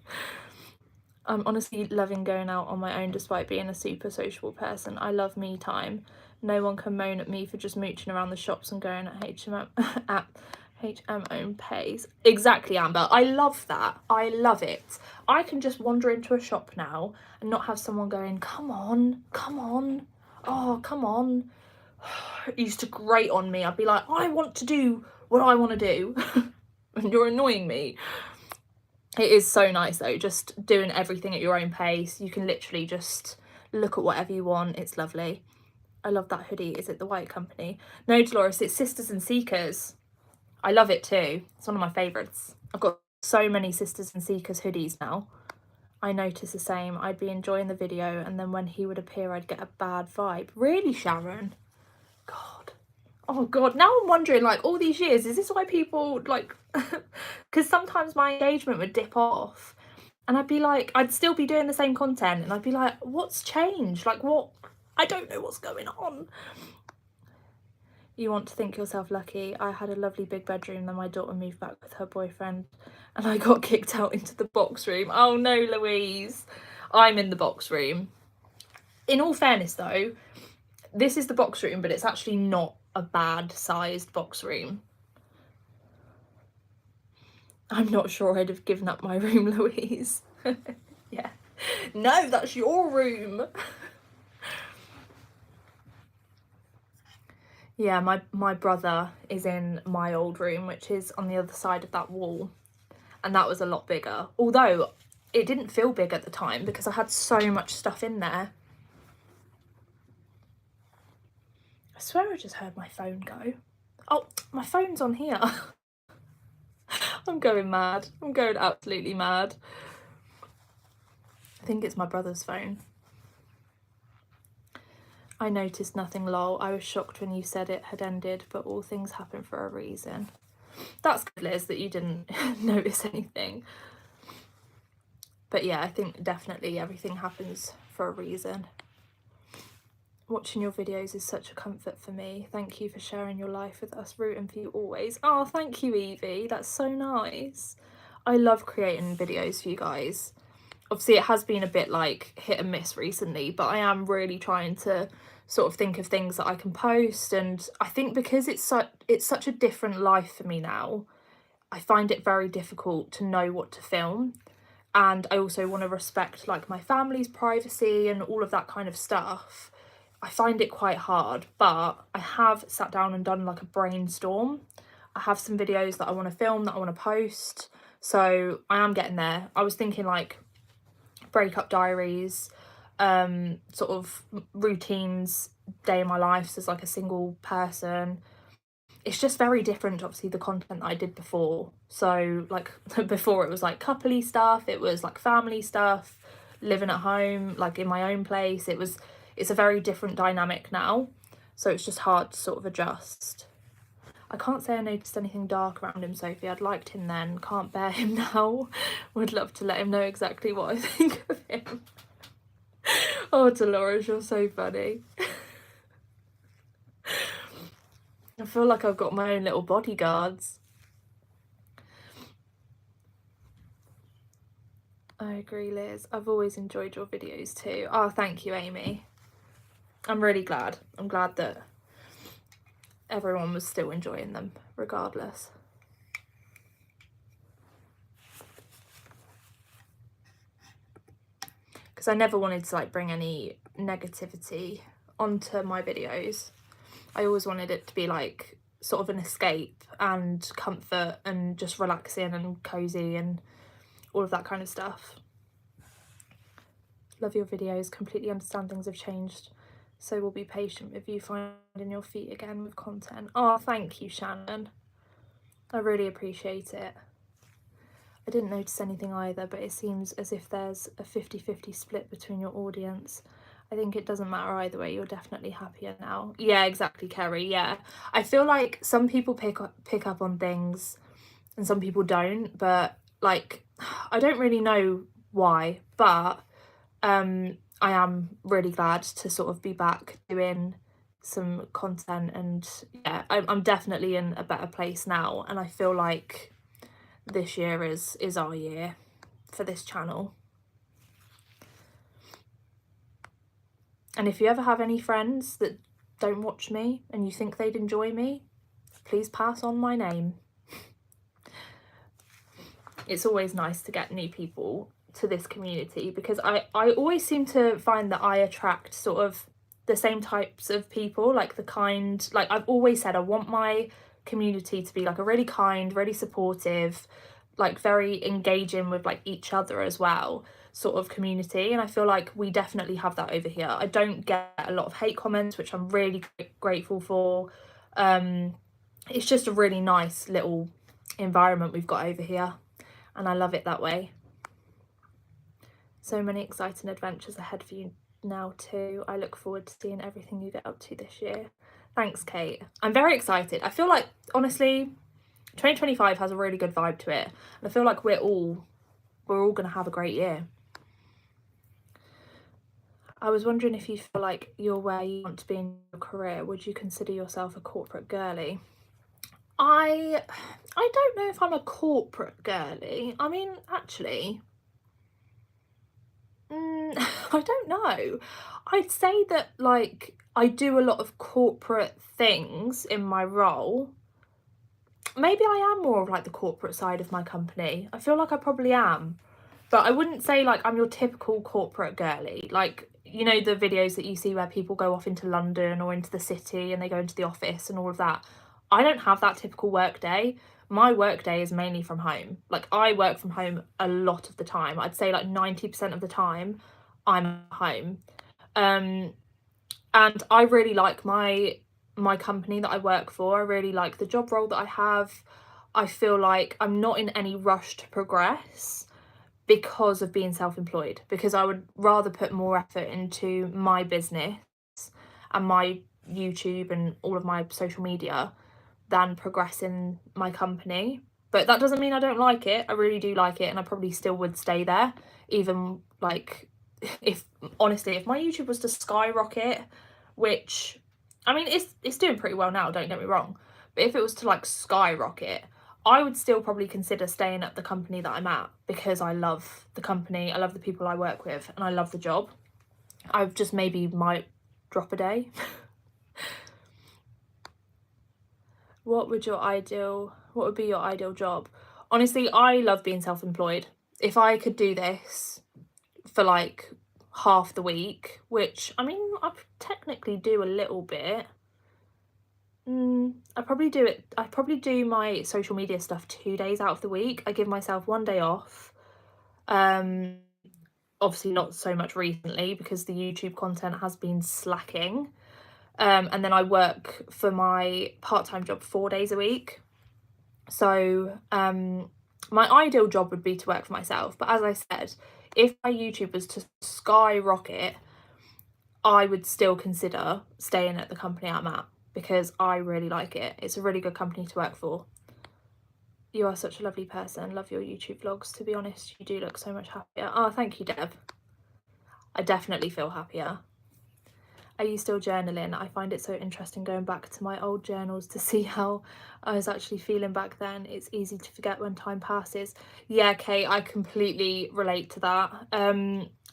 I'm honestly loving going out on my own despite being a super sociable person. I love me time. No one can moan at me for just mooching around the shops and going at H&M at H&M own pace. Exactly, Amber. I love that. I love it. I can just wander into a shop now and not have someone going, come on, oh, come on. It used to grate on me. I'd be like, I want to do what I want to do and you're annoying me. It is so nice though, just doing everything at your own pace. You can literally just look at whatever you want. It's lovely. I love that hoodie. Is it the White Company? No, Dolores, it's Sisters and Seekers. I love it too. It's one of my favourites. I've got so many Sisters and Seekers hoodies now. I notice the same. I'd be enjoying the video and then when he would appear I'd get a bad vibe. Really, Sharon? God. Oh God, now I'm wondering, like, all these years, is this why people, like, because sometimes my engagement would dip off and I'd be like, I'd still be doing the same content and I'd be like, what's changed? Like, what? I don't know what's going on. You want to think yourself lucky. I had a lovely big bedroom, then my daughter moved back with her boyfriend and I got kicked out into the box room. Oh no, Louise. I'm in the box room. In all fairness though, this is the box room, but it's actually not a bad sized box room. I'm not sure I'd have given up my room, Louise. Yeah. No, that's your room. Yeah, my brother is in my old room, which is on the other side of that wall. And that was a lot bigger. Although it didn't feel big at the time because I had so much stuff in there. I swear I just heard my phone go. Oh, my phone's on here. I'm going mad. I'm going absolutely mad. I think it's my brother's phone. I noticed nothing, lol. I was shocked when you said it had ended, but all things happen for a reason. That's good, Liz, that you didn't notice anything. But yeah, I think definitely everything happens for a reason. Watching your videos is such a comfort for me. Thank you for sharing your life with us. Rooting for you always. Oh, thank you, Evie. That's so nice. I love creating videos for you guys. Obviously, it has been a bit like hit and miss recently, but I am really trying to sort of think of things that I can post. And I think because it's such a different life for me now, I find it very difficult to know what to film. And I also want to respect like my family's privacy and all of that kind of stuff. I find it quite hard, but I have sat down and done like a brainstorm. I have some videos that I want to film, that I want to post. So I am getting there. I was thinking like breakup diaries, sort of routines, day in my life as like a single person. It's just very different, obviously, the content that I did before. So like before it was like coupley stuff, it was like family stuff, living at home, like in my own place. It's a very different dynamic now, so it's just hard to sort of adjust. I can't say I noticed anything dark around him, Sophie. I'd liked him then, can't bear him now. Would love to let him know exactly what I think of him. Oh, Dolores, you're so funny. I feel like I've got my own little bodyguards. I agree, Liz. I've always enjoyed your videos too. Oh, thank you, Amy. I'm really glad. I'm glad that everyone was still enjoying them regardless. Because I never wanted to like bring any negativity onto my videos. I always wanted it to be like sort of an escape and comfort and just relaxing and cozy and all of that kind of stuff. Love your videos, completely understand things have changed, so we'll be patient with you finding your feet again with content. Oh, thank you, Shannon. I really appreciate it. I didn't notice anything either, but it seems as if there's a 50-50 split between your audience. I think it doesn't matter either way, you're definitely happier now. Yeah, exactly, Kerry, yeah. I feel like some people pick up on things and some people don't, but like, I don't really know why, but I am really glad to sort of be back doing some content, and yeah, I'm definitely in a better place now, and I feel like this year is our year for this channel. And if you ever have any friends that don't watch me and you think they'd enjoy me, please pass on my name. It's always nice to get new people to this community, because I always seem to find that I attract sort of the same types of people, like the kind, like I've always said I want my community to be like a really kind, really supportive, like very engaging with like each other as well sort of community, and I feel like we definitely have that over here. I don't get a lot of hate comments, which I'm really grateful for. It's just a really nice little environment we've got over here, and I love it that way. So many exciting adventures ahead for you now too. I look forward to seeing everything you get up to this year. Thanks, Kate. I'm very excited. I feel like, honestly, 2025 has a really good vibe to it, and I feel like we're all gonna have a great year. I was wondering if you feel like you're where you want to be in your career. Would you consider yourself a corporate girly? I don't know if I'm a corporate girly. I mean, actually, I don't know. I'd say that like I do a lot of corporate things in my role. Maybe I am more of like the corporate side of my company. I feel like I probably am. But I wouldn't say like I'm your typical corporate girly. Like, you know, the videos that you see where people go off into London or into the city and they go into the office and all of that. I don't have that typical work day. My work day is mainly from home. Like, I work from home a lot of the time. I'd say like 90% of the time I'm at home. And I really like my company that I work for. I really like the job role that I have. I feel like I'm not in any rush to progress because of being self-employed, because I would rather put more effort into my business and my YouTube and all of my social media than progressing my company. But that doesn't mean I don't like it. I really do like it, and I probably still would stay there, even like if honestly, if my YouTube was to skyrocket, which I mean it's doing pretty well now, don't get me wrong, but if it was to like skyrocket, I would still probably consider staying at the company that I'm at, because I love the company, I love the people I work with, and I love the job. I just maybe might drop a day. What would be your ideal job? Honestly, I love being self-employed. If I could do this for like half the week, which I mean I technically do a little bit, I probably do my social media stuff 2 days out of the week. I give myself 1 day off. Obviously not so much recently because the YouTube content has been slacking. And then I work for my part-time job 4 days a week. So my ideal job would be to work for myself. But as I said, if my YouTube was to skyrocket, I would still consider staying at the company I'm at, because I really like it. It's a really good company to work for. You are such a lovely person. Love your YouTube vlogs. To be honest, you do look so much happier. Oh, thank you, Deb. I definitely feel happier. Are you still journaling? I find it so interesting going back to my old journals to see how I was actually feeling back then. It's easy to forget when time passes. Yeah, Kate, I completely relate to that.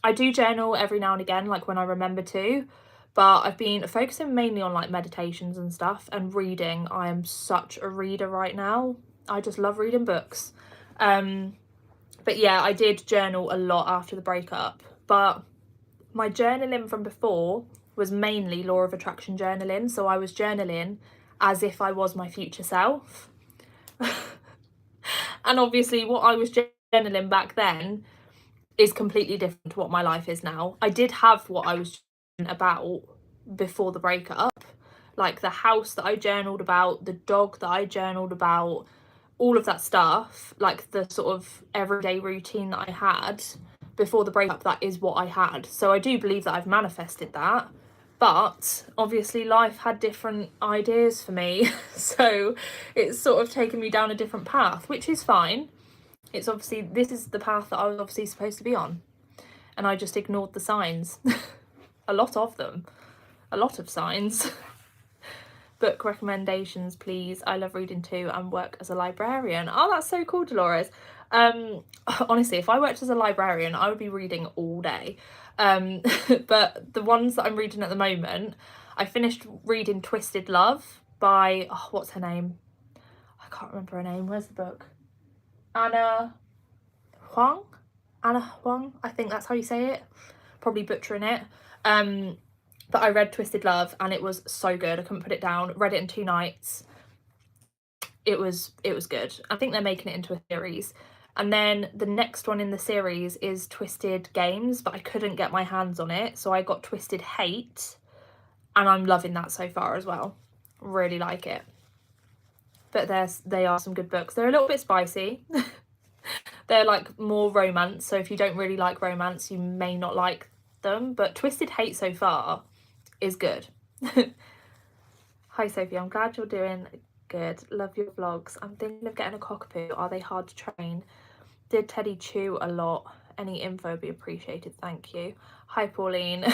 I do journal every now and again, like when I remember to, but I've been focusing mainly on like meditations and stuff, and reading. I am such a reader right now. I just love reading books. But yeah, I did journal a lot after the breakup, but my journaling from before was mainly law of attraction journaling. So I was journaling as if I was my future self. And obviously what I was journaling back then is completely different to what my life is now. I did have what I was journaling about before the breakup, like the house that I journaled about, the dog that I journaled about, all of that stuff, like the sort of everyday routine that I had before the breakup, that is what I had. So I do believe that I've manifested that, but obviously life had different ideas for me. So it's sort of taken me down a different path, which is fine. It's obviously, this is the path that I was obviously supposed to be on, and I just ignored the signs. A lot of them, a lot of signs. Book recommendations, please. I love reading too and work as a librarian. Oh, that's so cool, Dolores. Honestly, if I worked as a librarian, I would be reading all day. But the ones that I'm reading at the moment, I finished reading Twisted Love by, oh, what's her name? I can't remember her name. Where's the book? Anna Huang? Anna Huang, I think that's how you say it. Probably butchering it. But I read Twisted Love and it was so good. I couldn't put it down. Read it in 2 nights. It was good. I think they're making it into a series. And then the next one in the series is Twisted Games, but I couldn't get my hands on it. So I got Twisted Hate, and I'm loving that so far as well. Really like it. But they are some good books. They're a little bit spicy. They're like more romance. So if you don't really like romance, you may not like them. But Twisted Hate so far is good. Hi Sophie, I'm glad you're doing good. Love your vlogs. I'm thinking of getting a cockapoo. Are they hard to train? Did Teddy chew a lot? Any info would be appreciated, thank you. Hi Pauline.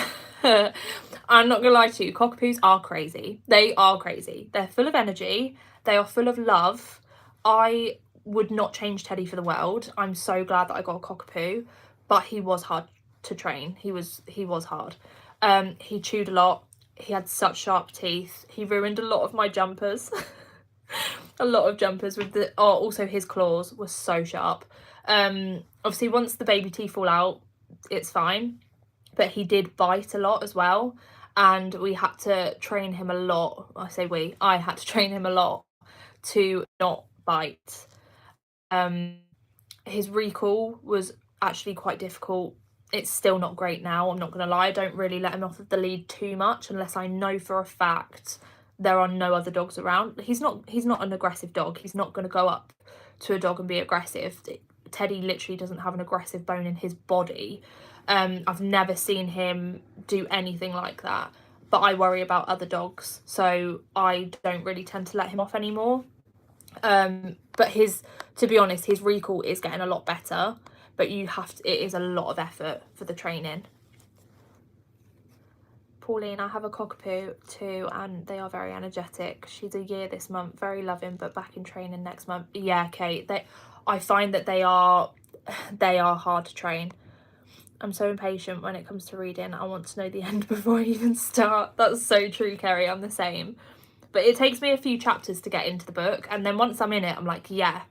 I'm not gonna lie to you, cockapoos are crazy. They are crazy. They're full of energy. They are full of love. I would not change Teddy for the world. I'm so glad that I got a cockapoo, but he was hard to train. He was hard. He chewed a lot. He had such sharp teeth. He ruined a lot of my jumpers. A lot of jumpers with the, oh, also his claws were so sharp. Obviously once the baby teeth fall out, it's fine, but he did bite a lot as well, and we had to train him a lot. I had to train him a lot to not bite. His recall was actually quite difficult. It's still not great now, I'm not gonna lie. I don't really let him off of the lead too much unless I know for a fact there are no other dogs around. He's not an aggressive dog. He's not going to go up to a dog and be aggressive. Teddy literally doesn't have an aggressive bone in his body. I've never seen him do anything like that, but I worry about other dogs, so I don't really tend to let him off anymore. But to be honest, his recall is getting a lot better, but it is a lot of effort for the training. Pauline, I have a cockapoo too, and they are very energetic. She's a year this month, very loving, but back in training next month. Yeah, Kate, I find that they are hard to train. I'm so impatient when it comes to reading. I want to know the end before I even start. That's so true, Kerry. I'm the same. But it takes me a few chapters to get into the book, and then once I'm in it, I'm like, yeah,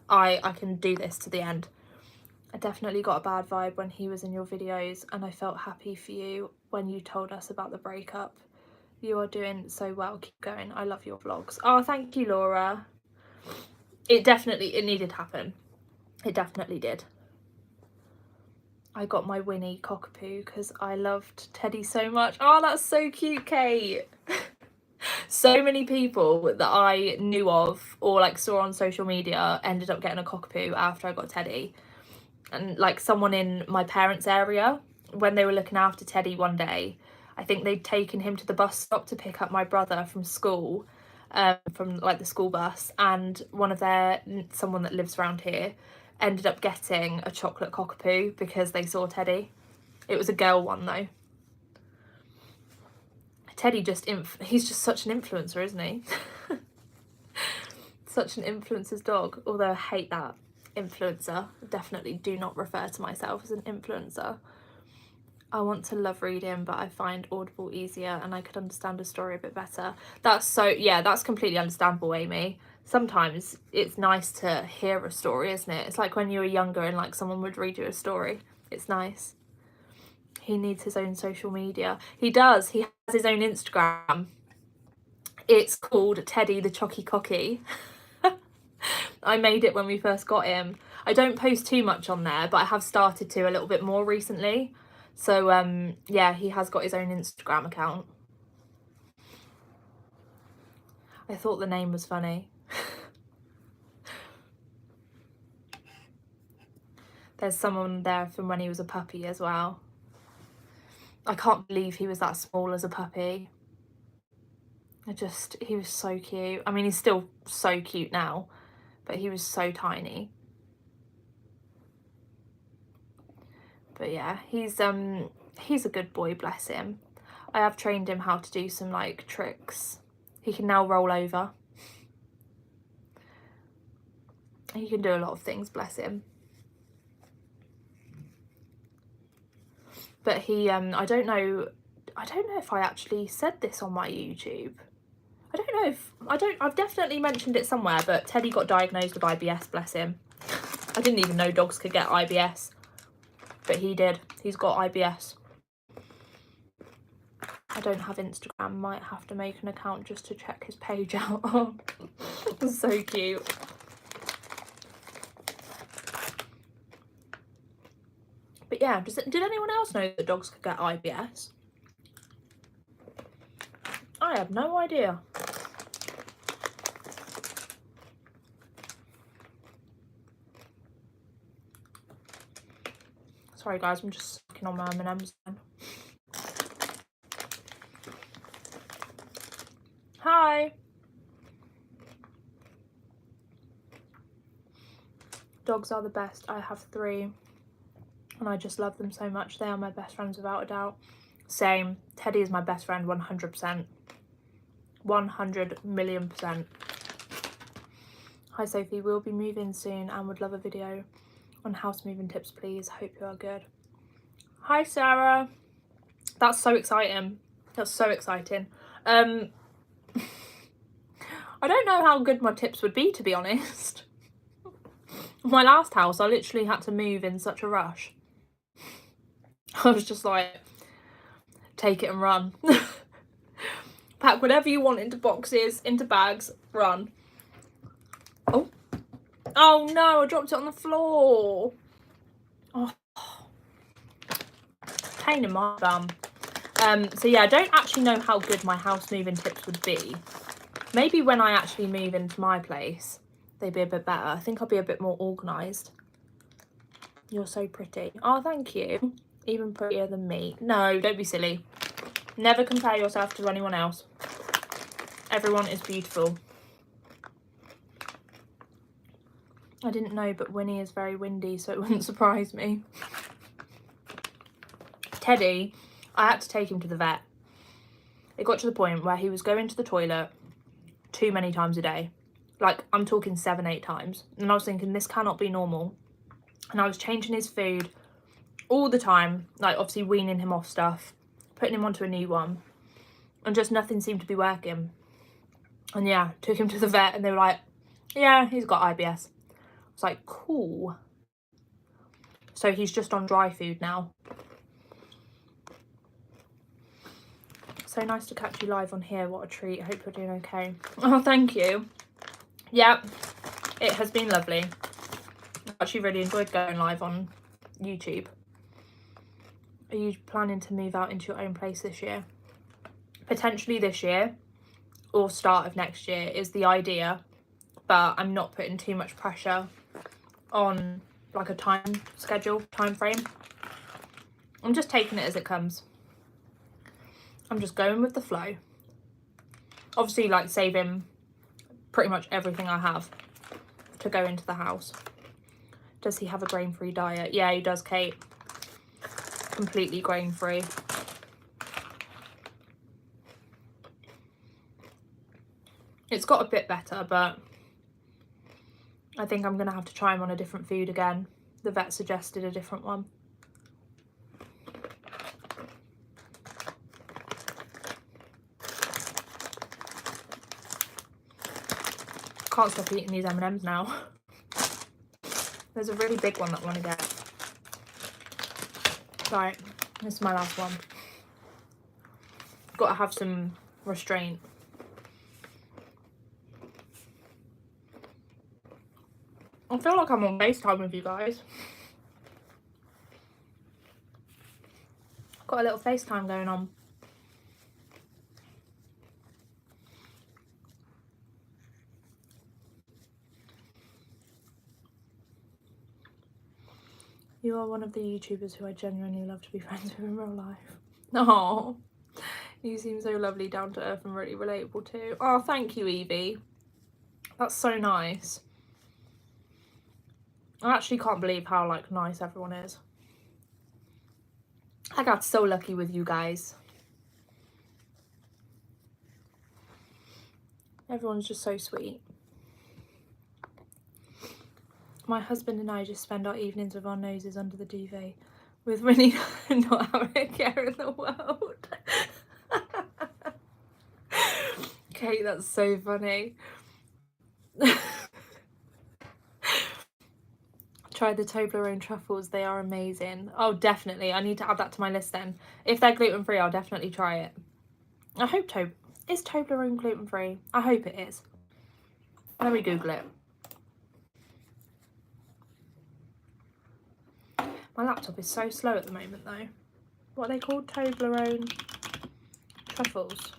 I can do this to the end. I definitely got a bad vibe when he was in your videos, and I felt happy for you when you told us about the breakup. You are doing so well. Keep going. I love your vlogs. Oh, thank you, Laura. It needed to happen. It definitely did. I got my Winnie cockapoo because I loved Teddy so much. Oh, that's so cute, Kate. So many people that I knew of or like saw on social media ended up getting a cockapoo after I got Teddy. And like someone in my parents' area, when they were looking after Teddy one day, I think they'd taken him to the bus stop to pick up my brother from school, from like the school bus, and someone that lives around here ended up getting a chocolate cockapoo because they saw Teddy. It was a girl one though. Teddy he's just such an influencer, isn't he? Such an influencer's dog, although I hate that influencer. Definitely do not refer to myself as an influencer. I want to love reading, but I find Audible easier and I could understand a story a bit better. That's completely understandable, Amy. Sometimes it's nice to hear a story, isn't it? It's like when you were younger and like someone would read you a story. It's nice. He needs his own social media. He does. He has his own Instagram. It's called Teddy the Chocky Cocky. I made it when we first got him. I don't post too much on there, but I have started to a little bit more recently. So yeah, he has got his own Instagram account. I thought the name was funny. There's someone there from when he was a puppy as well. I can't believe he was that small as a puppy. He was so cute. I mean, he's still so cute now, but he was so tiny. But yeah, he's a good boy, bless him. I have trained him how to do some like tricks. He can now roll over. He can do a lot of things, bless him. But he I don't know if I actually said this on my YouTube. I've definitely mentioned it somewhere, but Teddy got diagnosed with IBS, bless him. I didn't even know dogs could get IBS, but he did. He's got IBS. I don't have Instagram, might have to make an account just to check his page out. Oh, so cute. But yeah, did anyone else know that dogs could get IBS? I have no idea. Sorry guys, I'm just sucking on my M&Ms then. Hi. Dogs are the best. I have 3 and I just love them so much. They are my best friends without a doubt. Same. Teddy is my best friend 100%. 100 million %. Hi Sophie, we'll be moving soon and would love a video on house moving tips, please. Hope you are good. Hi Sarah. That's so exciting. That's so exciting. I don't know how good my tips would be, to be honest. My last house, I literally had to move in such a rush. I was just like, take it and run. Pack whatever you want into boxes, into bags, run. Oh no, I dropped it on the floor. Oh, pain in my bum. So yeah, I don't actually know how good my house moving tips would be. Maybe when I actually move into my place, they'd be a bit better. I think I'll be a bit more organised. You're so pretty. Oh, thank you. Even prettier than me. No, don't be silly. Never compare yourself to anyone else. Everyone is beautiful. I didn't know, but Winnie is very windy, so it wouldn't surprise me. Teddy, I had to take him to the vet. It got to the point where he was going to the toilet too many times a day. Like, I'm talking 7, 8 times. And I was thinking, this cannot be normal. And I was changing his food all the time, like obviously weaning him off stuff, putting him onto a new one, and just nothing seemed to be working. And yeah, took him to the vet and they were like, yeah, he's got IBS. I was like, cool. So he's just on dry food now. So nice to catch you live on here. What a treat. I hope you're doing okay. Oh, thank you. Yeah, it has been lovely. I actually really enjoyed going live on YouTube. Are you planning to move out into your own place this year? Potentially this year or start of next year is the idea, but I'm not putting too much pressure on like a time frame. I'm just taking it as it comes. I'm just going with the flow. Obviously, like, saving pretty much everything I have to go into the house. Does he have a grain-free diet? Yeah, he does, Kate. Completely grain-free. got a bit better, but I think I'm gonna have to try him on a different food again. The vet suggested a different one. Can't stop eating these M&Ms now. There's a really big one that I want to get. Right, this is my last one. Got to have some restraint. I feel like I'm on FaceTime with you guys. Got a little FaceTime going on. You are one of the YouTubers who I genuinely love to be friends with in real life. Oh, you seem so lovely, down to earth and really relatable too. Oh, thank you, Evie. That's so nice. I actually can't believe how like nice everyone is. I got so lucky with you guys. Everyone's just so sweet. My husband and I just spend our evenings with our noses under the duvet, with Winnie not having a care in the world. Kate, that's so funny. Try the Toblerone truffles, they are amazing. Oh, definitely. I need to add that to my list then. If they're gluten-free, I'll definitely try it. I hope is Toblerone gluten-free? I hope it is. Let me Google it. My laptop is so slow at the moment though. What are they called? Toblerone truffles.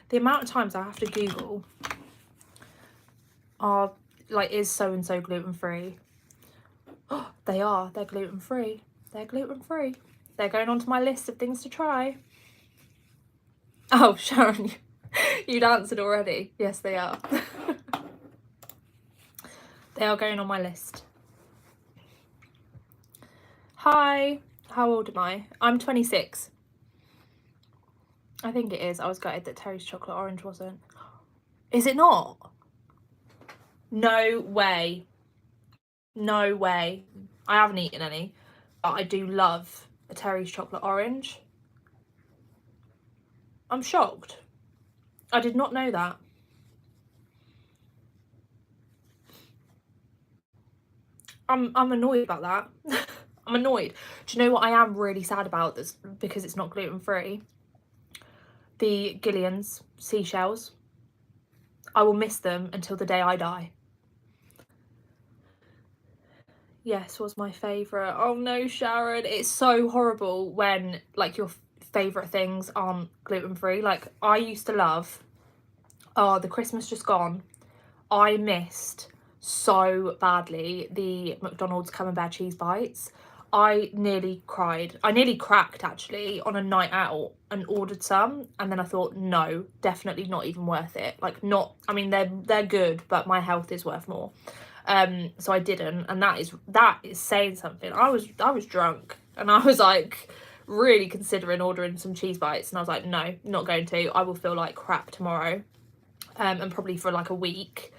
The amount of times I have to Google are like, is so and so gluten free? Oh, they are. They're gluten free. They're gluten free. They're going onto my list of things to try. Oh, Sharon, you'd answered already. Yes, they are. They are going on my list. Hi. How old am I? I'm 26. I think it is. I was gutted that Terry's chocolate orange wasn't. Is it not? No way. No way. I haven't eaten any, but I do love a Terry's chocolate orange. I'm shocked. I did not know that. I'm annoyed about that. I'm annoyed. Do you know what I am really sad about this, because it's not gluten free? The Gillian's seashells. I will miss them until the day I die. Yes, was my favourite. Oh no, Sharon. It's so horrible when like your favourite things aren't gluten free. Like I used to love, oh, the Christmas just gone. I missed so badly the McDonald's Camembert cheese bites. I nearly cried. I nearly cracked actually on a night out and ordered some, and then I thought, no, definitely not even worth it. Like not, I mean they're good, but my health is worth more. So I didn't, and that is saying something. I was drunk and I was like really considering ordering some cheese bites, and I was like, no, not going to. I will feel like crap tomorrow, and probably for like a week.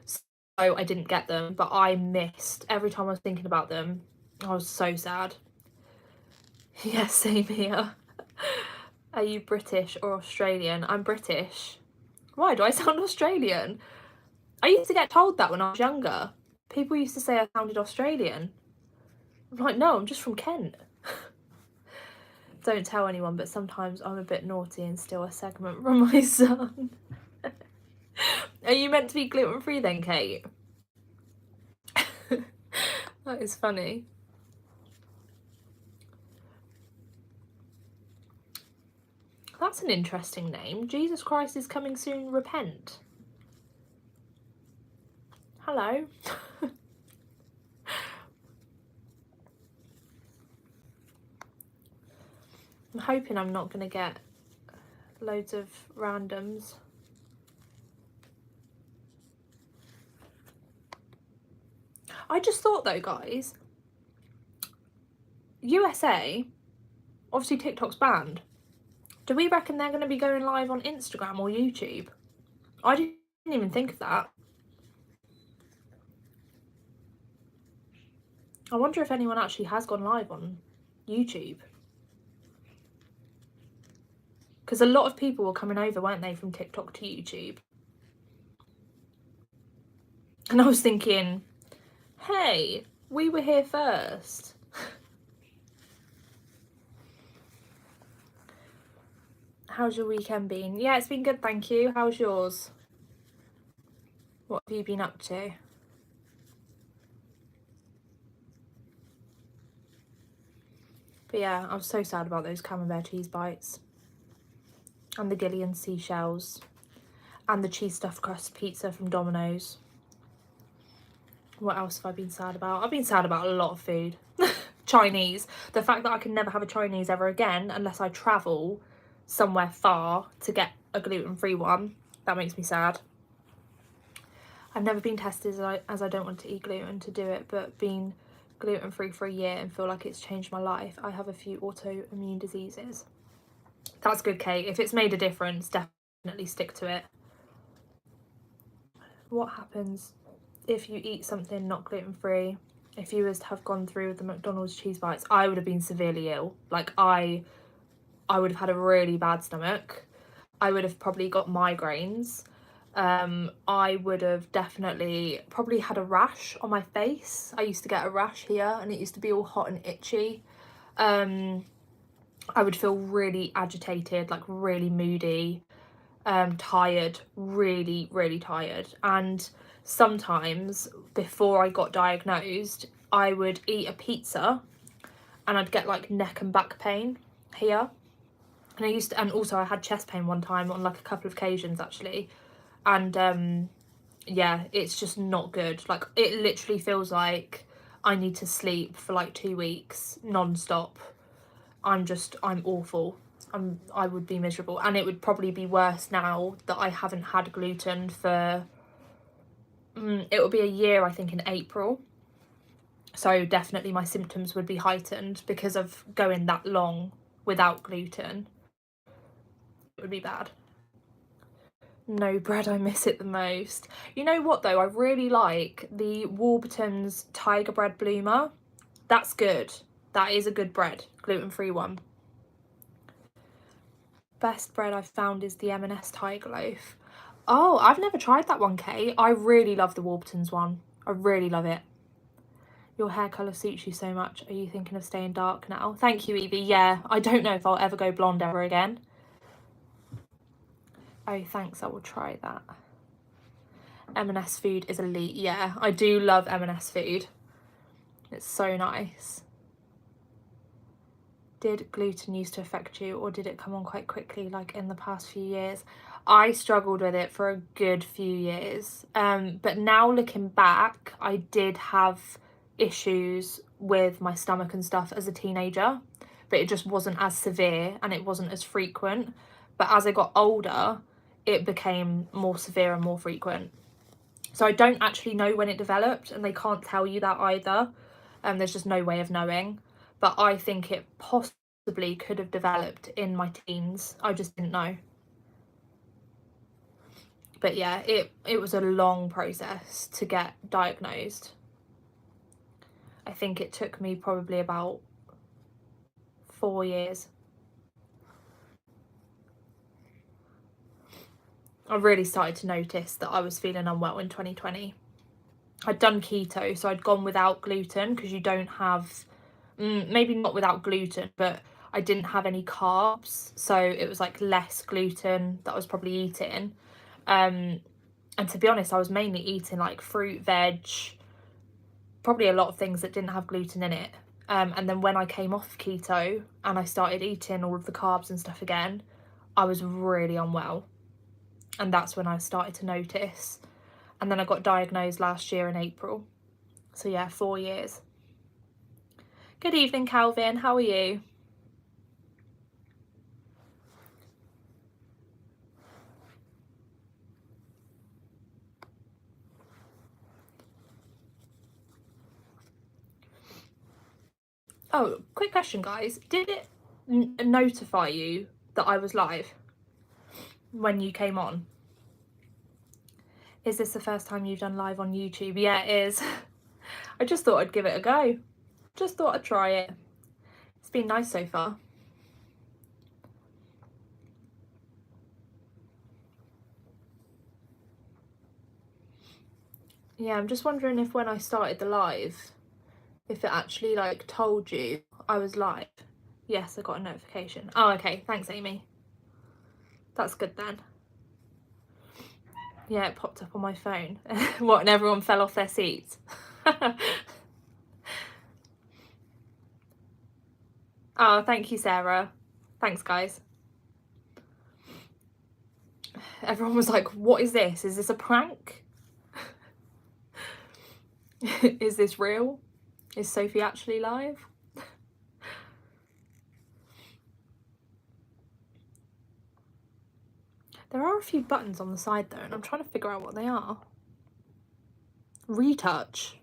So I didn't get them, but I missed, every time I was thinking about them, I was so sad. Yes, same here. Are you British or Australian? I'm British. Why do I sound Australian? I used to get told that when I was younger. People used to say I sounded Australian. I'm like, no, I'm just from Kent. Don't tell anyone, but sometimes I'm a bit naughty and steal a segment from my son. Are you meant to be gluten-free then, Kate? That is funny. That's an interesting name. Jesus Christ is coming soon, repent. Hello. I'm hoping I'm not going to get loads of randoms. I just thought though, guys, USA, obviously TikTok's banned. Do we reckon they're going to be going live on Instagram or YouTube? I didn't even think of that. I wonder if anyone actually has gone live on YouTube. Because a lot of people were coming over, weren't they, from TikTok to YouTube? And I was thinking, hey, we were here first. How's your weekend been? Yeah, it's been good, thank you. How's yours? What have you been up to? But yeah, I was so sad about those camembert cheese bites. And the Gillian seashells. And the cheese stuffed crust pizza from Domino's. What else have I been sad about? I've been sad about a lot of food. Chinese. The fact that I can never have a Chinese ever again unless I travel somewhere far to get a gluten-free one. That makes me sad. I've never been tested as I don't want to eat gluten to do it, but being gluten-free for a year and feel like it's changed my life. I have a few autoimmune diseases. That's good, Kate. If it's made a difference, definitely stick to it. What happens if you eat something not gluten-free? If you was to have gone through with the McDonald's cheese bites, I would have been severely ill. Like I would have had a really bad stomach. I would have probably got migraines. I would have definitely probably had a rash on my face. I used to get a rash here and it used to be all hot and itchy. I would feel really agitated, like really moody, tired, really, really tired. And sometimes before I got diagnosed, I would eat a pizza and I'd get like neck and back pain here. And also I had chest pain one time on like a couple of occasions actually. And yeah, it's just not good. Like it literally feels like I need to sleep for like 2 weeks non-stop. I'm awful. I would be miserable, and it would probably be worse now that I haven't had gluten for it will be a year, I think, in April. So definitely my symptoms would be heightened because of going that long without gluten. It would be bad. No bread, I miss it the most. You know what though, I really like the Warburton's Tiger Bread Bloomer. That's good. That is a good bread, gluten-free one. Best bread I've found is the M&S Tiger Loaf. Oh, I've never tried that one, Kate. I really love the Warburton's one. I really love it. Your hair colour suits you so much. Are you thinking of staying dark now? Thank you, Evie. Yeah, I don't know if I'll ever go blonde ever again. Oh, thanks. I will try that. M&S food is elite. Yeah, I do love M&S food. It's so nice. Did gluten used to affect you, or did it come on quite quickly, like in the past few years? I struggled with it for a good few years. But now looking back, I did have issues with my stomach and stuff as a teenager, but it just wasn't as severe and it wasn't as frequent. But as I got older, it became more severe and more frequent. So I don't actually know when it developed, and they can't tell you that either. There's just no way of knowing. But I think it possibly could have developed in my teens. I just didn't know. But yeah, it was a long process to get diagnosed. I think it took me probably about 4 years. I really started to notice that I was feeling unwell in 2020. I'd done keto, so I'd gone without gluten because you don't have, maybe not without gluten, but I didn't have any carbs. So it was like less gluten that I was probably eating. And to be honest, I was mainly eating like fruit, veg, probably a lot of things that didn't have gluten in it. And then when I came off keto and I started eating all of the carbs and stuff again, I was really unwell. And that's when I started to notice. And then I got diagnosed last year in April. So yeah, 4 years. Good evening, Calvin. How are you? Oh, quick question, guys. Did it notify you that I was live when you came on? Is this the first time you've done live on YouTube? Yeah, it is. I just thought I'd give it a go. Just thought I'd try it. It's been nice so far. Yeah, I'm just wondering if when I started the live, if it actually like told you I was live. Yes, I got a notification. Oh, okay. Thanks, Amy. That's good then. Yeah, it popped up on my phone. What, and everyone fell off their seats? Oh, thank you, Sarah. Thanks, guys. Everyone was like, what is this? Is this a prank? Is this real? Is Sophie actually live? There are a few buttons on the side though, and I'm trying to figure out what they are. Retouch.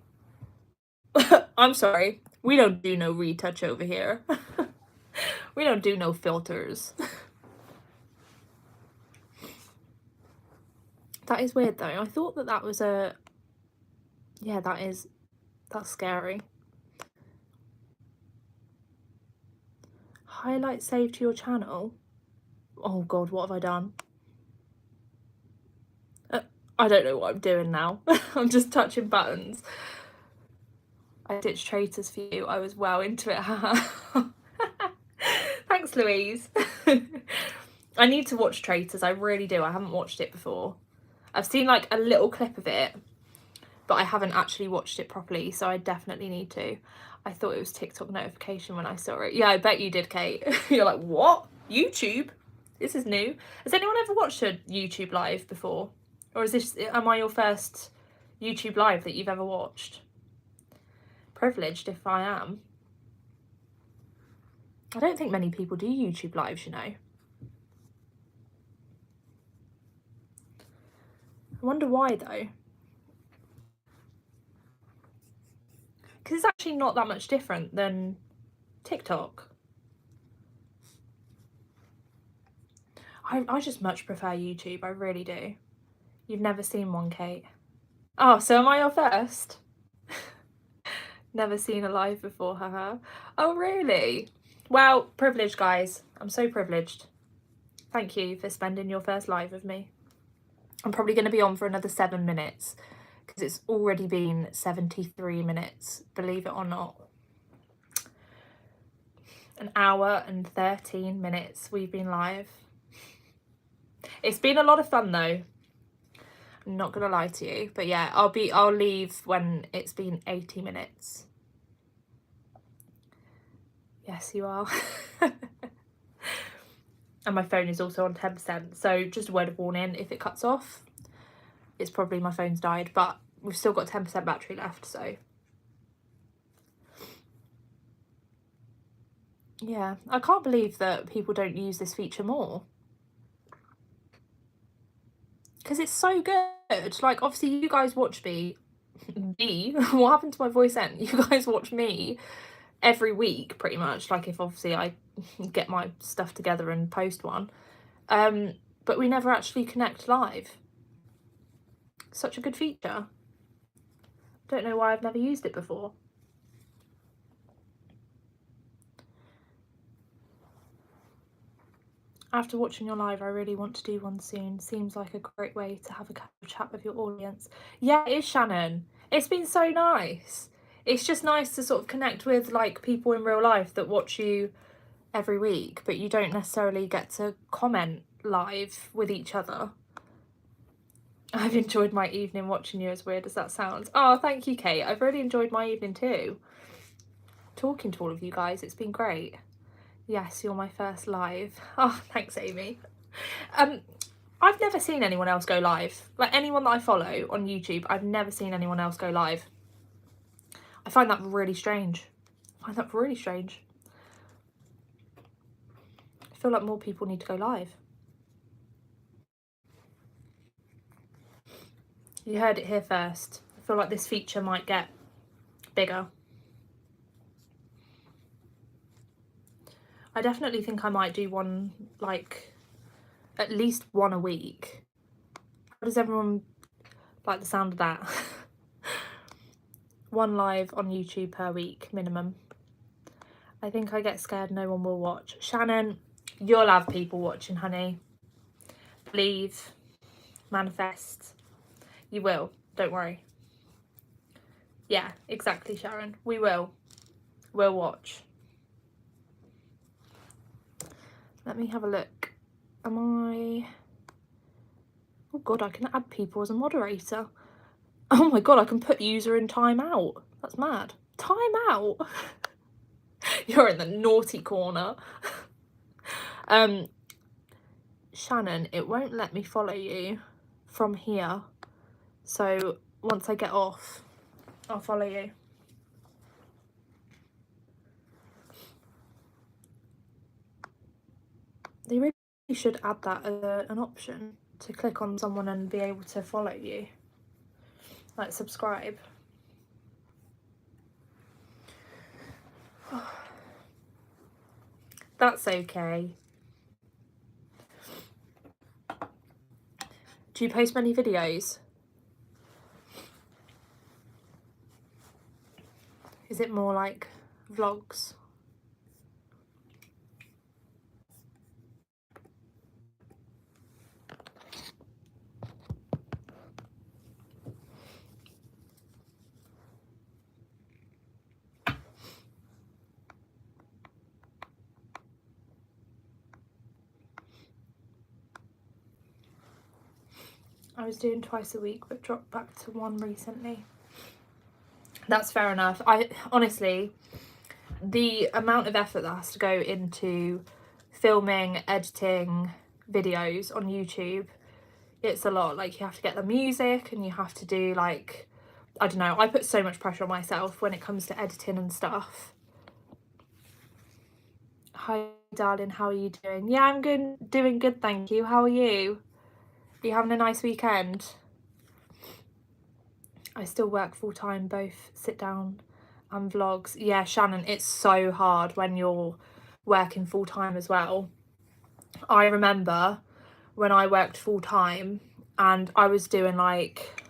I'm sorry. We don't do no retouch over here. We don't do no filters. That is weird though. I thought that that was a... Yeah, that's scary. Highlight saved to your channel. Oh god, what have I done? I don't know what I'm doing now. I'm just touching buttons. I ditched Traitors for you. I was well into it. Thanks, Louise. I need to watch Traitors. I really do. I haven't watched it before. I've seen like a little clip of it, but I haven't actually watched it properly, so I definitely need to. I thought it was TikTok notification when I saw it. Yeah, I bet you did, Kate. You're like, what? YouTube? This is new. Has anyone ever watched a YouTube live before? Or am I your first YouTube live that you've ever watched? Privileged if I am. I don't think many people do YouTube lives, you know. I wonder why though. Because it's actually not that much different than TikTok. I just much prefer YouTube, I really do. You've never seen one, Kate? Oh, so am I your first? Never seen a live before, haha. Oh, really? Well, privileged, guys. I'm so privileged. Thank you for spending your first live with me. I'm probably going to be on for another 7 minutes because it's already been 73 minutes, believe it or not. An hour and 13 minutes we've been live. It's been a lot of fun though. I'm not gonna lie to you, but yeah, I'll leave when it's been 80 minutes. Yes, you are. And my phone is also on 10%, so just a word of warning, if it cuts off, it's probably my phone's died, but we've still got 10% battery left, so. Yeah, I can't believe that people don't use this feature more. Because it's so good. Like, obviously, you guys watch me. What happened to my voice then? You guys watch me every week, pretty much. Like, if obviously I get my stuff together and post one. But we never actually connect live. Such a good feature. Don't know why I've never used it before. After watching your live, I really want to do one soon. Seems like a great way to have a chat with your audience. Yeah, it is, Shannon. It's been so nice. It's just nice to sort of connect with like people in real life that watch you every week, but you don't necessarily get to comment live with each other. I've enjoyed my evening watching you, as weird as that sounds. Oh, thank you, Kate. I've really enjoyed my evening too. Talking to all of you guys, it's been great. Yes, you're my first live. Oh, thanks, Amy. I've never seen anyone else go live. Like, anyone that I follow on YouTube, I've never seen anyone else go live. I find that really strange. I feel like more people need to go live. You heard it here first. I feel like this feature might get bigger. I definitely think I might do one, like, at least one a week. How does everyone like the sound of that? One live on YouTube per week minimum. I think I get scared no one will watch. Shannon, you'll have people watching, honey. Believe, manifest. You will, don't worry. Yeah, exactly, Sharon. We will. We'll watch. Let me have a look. Am I... Oh god, I can add people as a moderator. Oh my god, I can put user in timeout. That's mad. Timeout? You're in the naughty corner. Shannon, it won't let me follow you from here. So once I get off, I'll follow you. They really should add that as an option to click on someone and be able to follow you. Like subscribe. That's okay. Do you post many videos? Is it more like vlogs? I was doing twice a week but dropped back to one recently. That's fair enough. I honestly, the amount of effort that has to go into filming, editing videos on YouTube, it's a lot. Like, you have to get the music and you have to do, like, I don't know, I put so much pressure on myself when it comes to editing and stuff. Hi darling, how are you doing? Yeah, I'm good, doing good, thank you. How are you? Are you having a nice weekend? I still work full-time, both sit down and vlogs. Yeah, Shannon, it's so hard when you're working full-time as well. I remember when I worked full-time and I was doing like,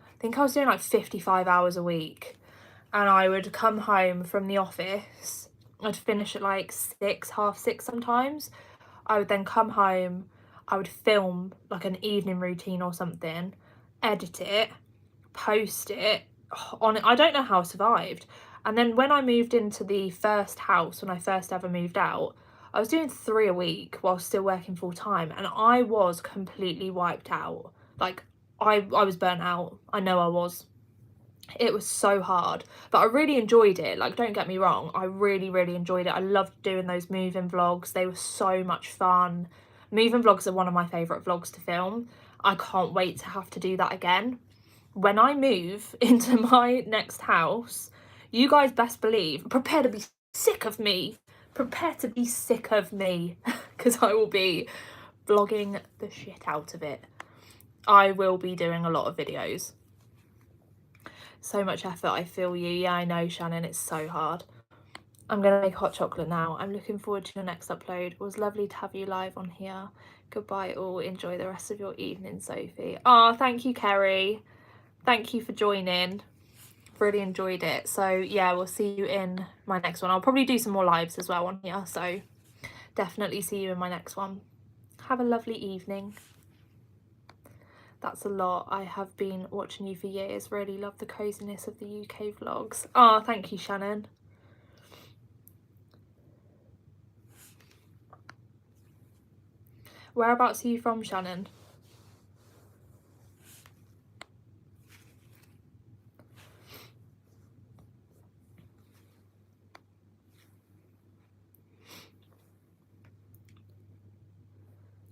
I think I was doing like 55 hours a week, and I would come home from the office, I'd finish at like 6, half 6 sometimes. I would then come home, I would film like an evening routine or something, edit it, post it on it. I don't know how I survived. And then when I moved into the first house, when I first ever moved out, I was doing 3 a week while still working full time, and I was completely wiped out. Like, I was burnt out. I know I was. It was so hard, but I really enjoyed it. Like, don't get me wrong, I really enjoyed it. I loved doing those moving vlogs. They were so much fun. Moving vlogs are one of my favourite vlogs to film. I can't wait to have to do that again. When I move into my next house, you guys best believe, prepare to be sick of me. Prepare to be sick of me, because I will be vlogging the shit out of it. I will be doing a lot of videos. So much effort, I feel you. Yeah, I know, Shannon, it's so hard. I'm going to make hot chocolate now. I'm looking forward to your next upload. It was lovely to have you live on here. Goodbye all. Enjoy the rest of your evening, Sophie. Oh, thank you, Kerry. Thank you for joining. Really enjoyed it. So yeah, we'll see you in my next one. I'll probably do some more lives as well on here, so definitely see you in my next one. Have a lovely evening. That's a lot. I have been watching you for years. Really love the coziness of the UK vlogs. Oh, thank you, Shannon. Whereabouts are you from, Shannon?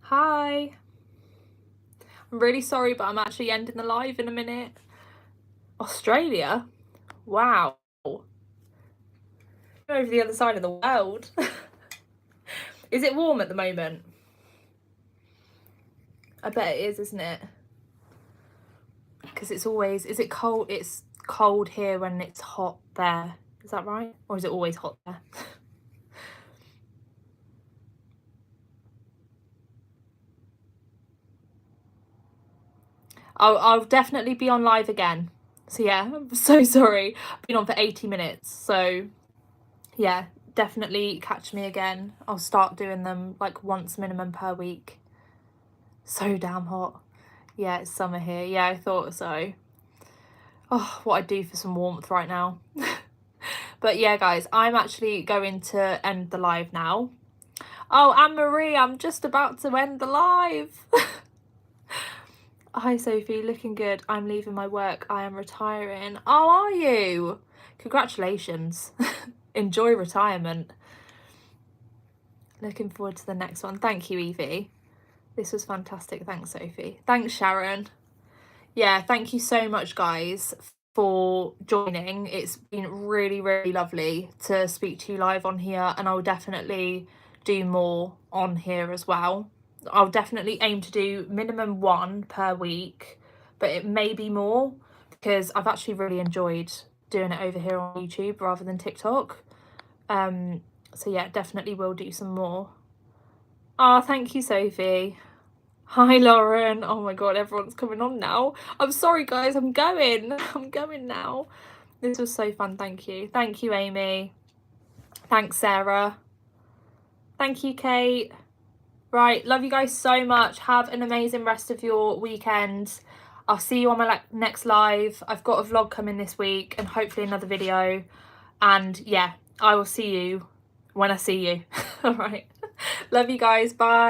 Hi. I'm really sorry, but I'm actually ending the live in a minute. Australia? Wow. Over the other side of the world. Is it warm at the moment? I bet it is, isn't it? Because it's always, is it cold? It's cold here when it's hot there. Is that right? Or is it always hot there? I'll definitely be on live again. So yeah, I'm so sorry. I've been on for 80 minutes. So yeah, definitely catch me again. I'll start doing them like once minimum per week. So damn hot. Yeah, it's summer here. Yeah, I thought so. Oh, what I'd do for some warmth right now. But yeah, guys, I'm actually going to end the live now. Oh, Anne-Marie, I'm just about to end the live. Hi, Sophie, looking good. I'm leaving my work. I am retiring. Oh, are you? Congratulations. Enjoy retirement. Looking forward to the next one. Thank you, Evie. This was fantastic. Thanks, Sophie. Thanks, Sharon. Yeah, thank you so much, guys, for joining. It's been really, really lovely to speak to you live on here, and I'll definitely do more on here as well. I'll definitely aim to do minimum 1 per week, but it may be more because I've actually really enjoyed doing it over here on YouTube rather than TikTok. So yeah, definitely will do some more. Oh, thank you, Sophie. Hi, Lauren. Oh my god, everyone's coming on now. I'm sorry, guys. I'm going. I'm going now. This was so fun. Thank you. Thank you, Amy. Thanks, Sarah. Thank you, Kate. Right, love you guys so much. Have an amazing rest of your weekend. I'll see you on my next live. I've got a vlog coming this week and hopefully another video. And yeah, I will see you when I see you. All right. Love you guys. Bye.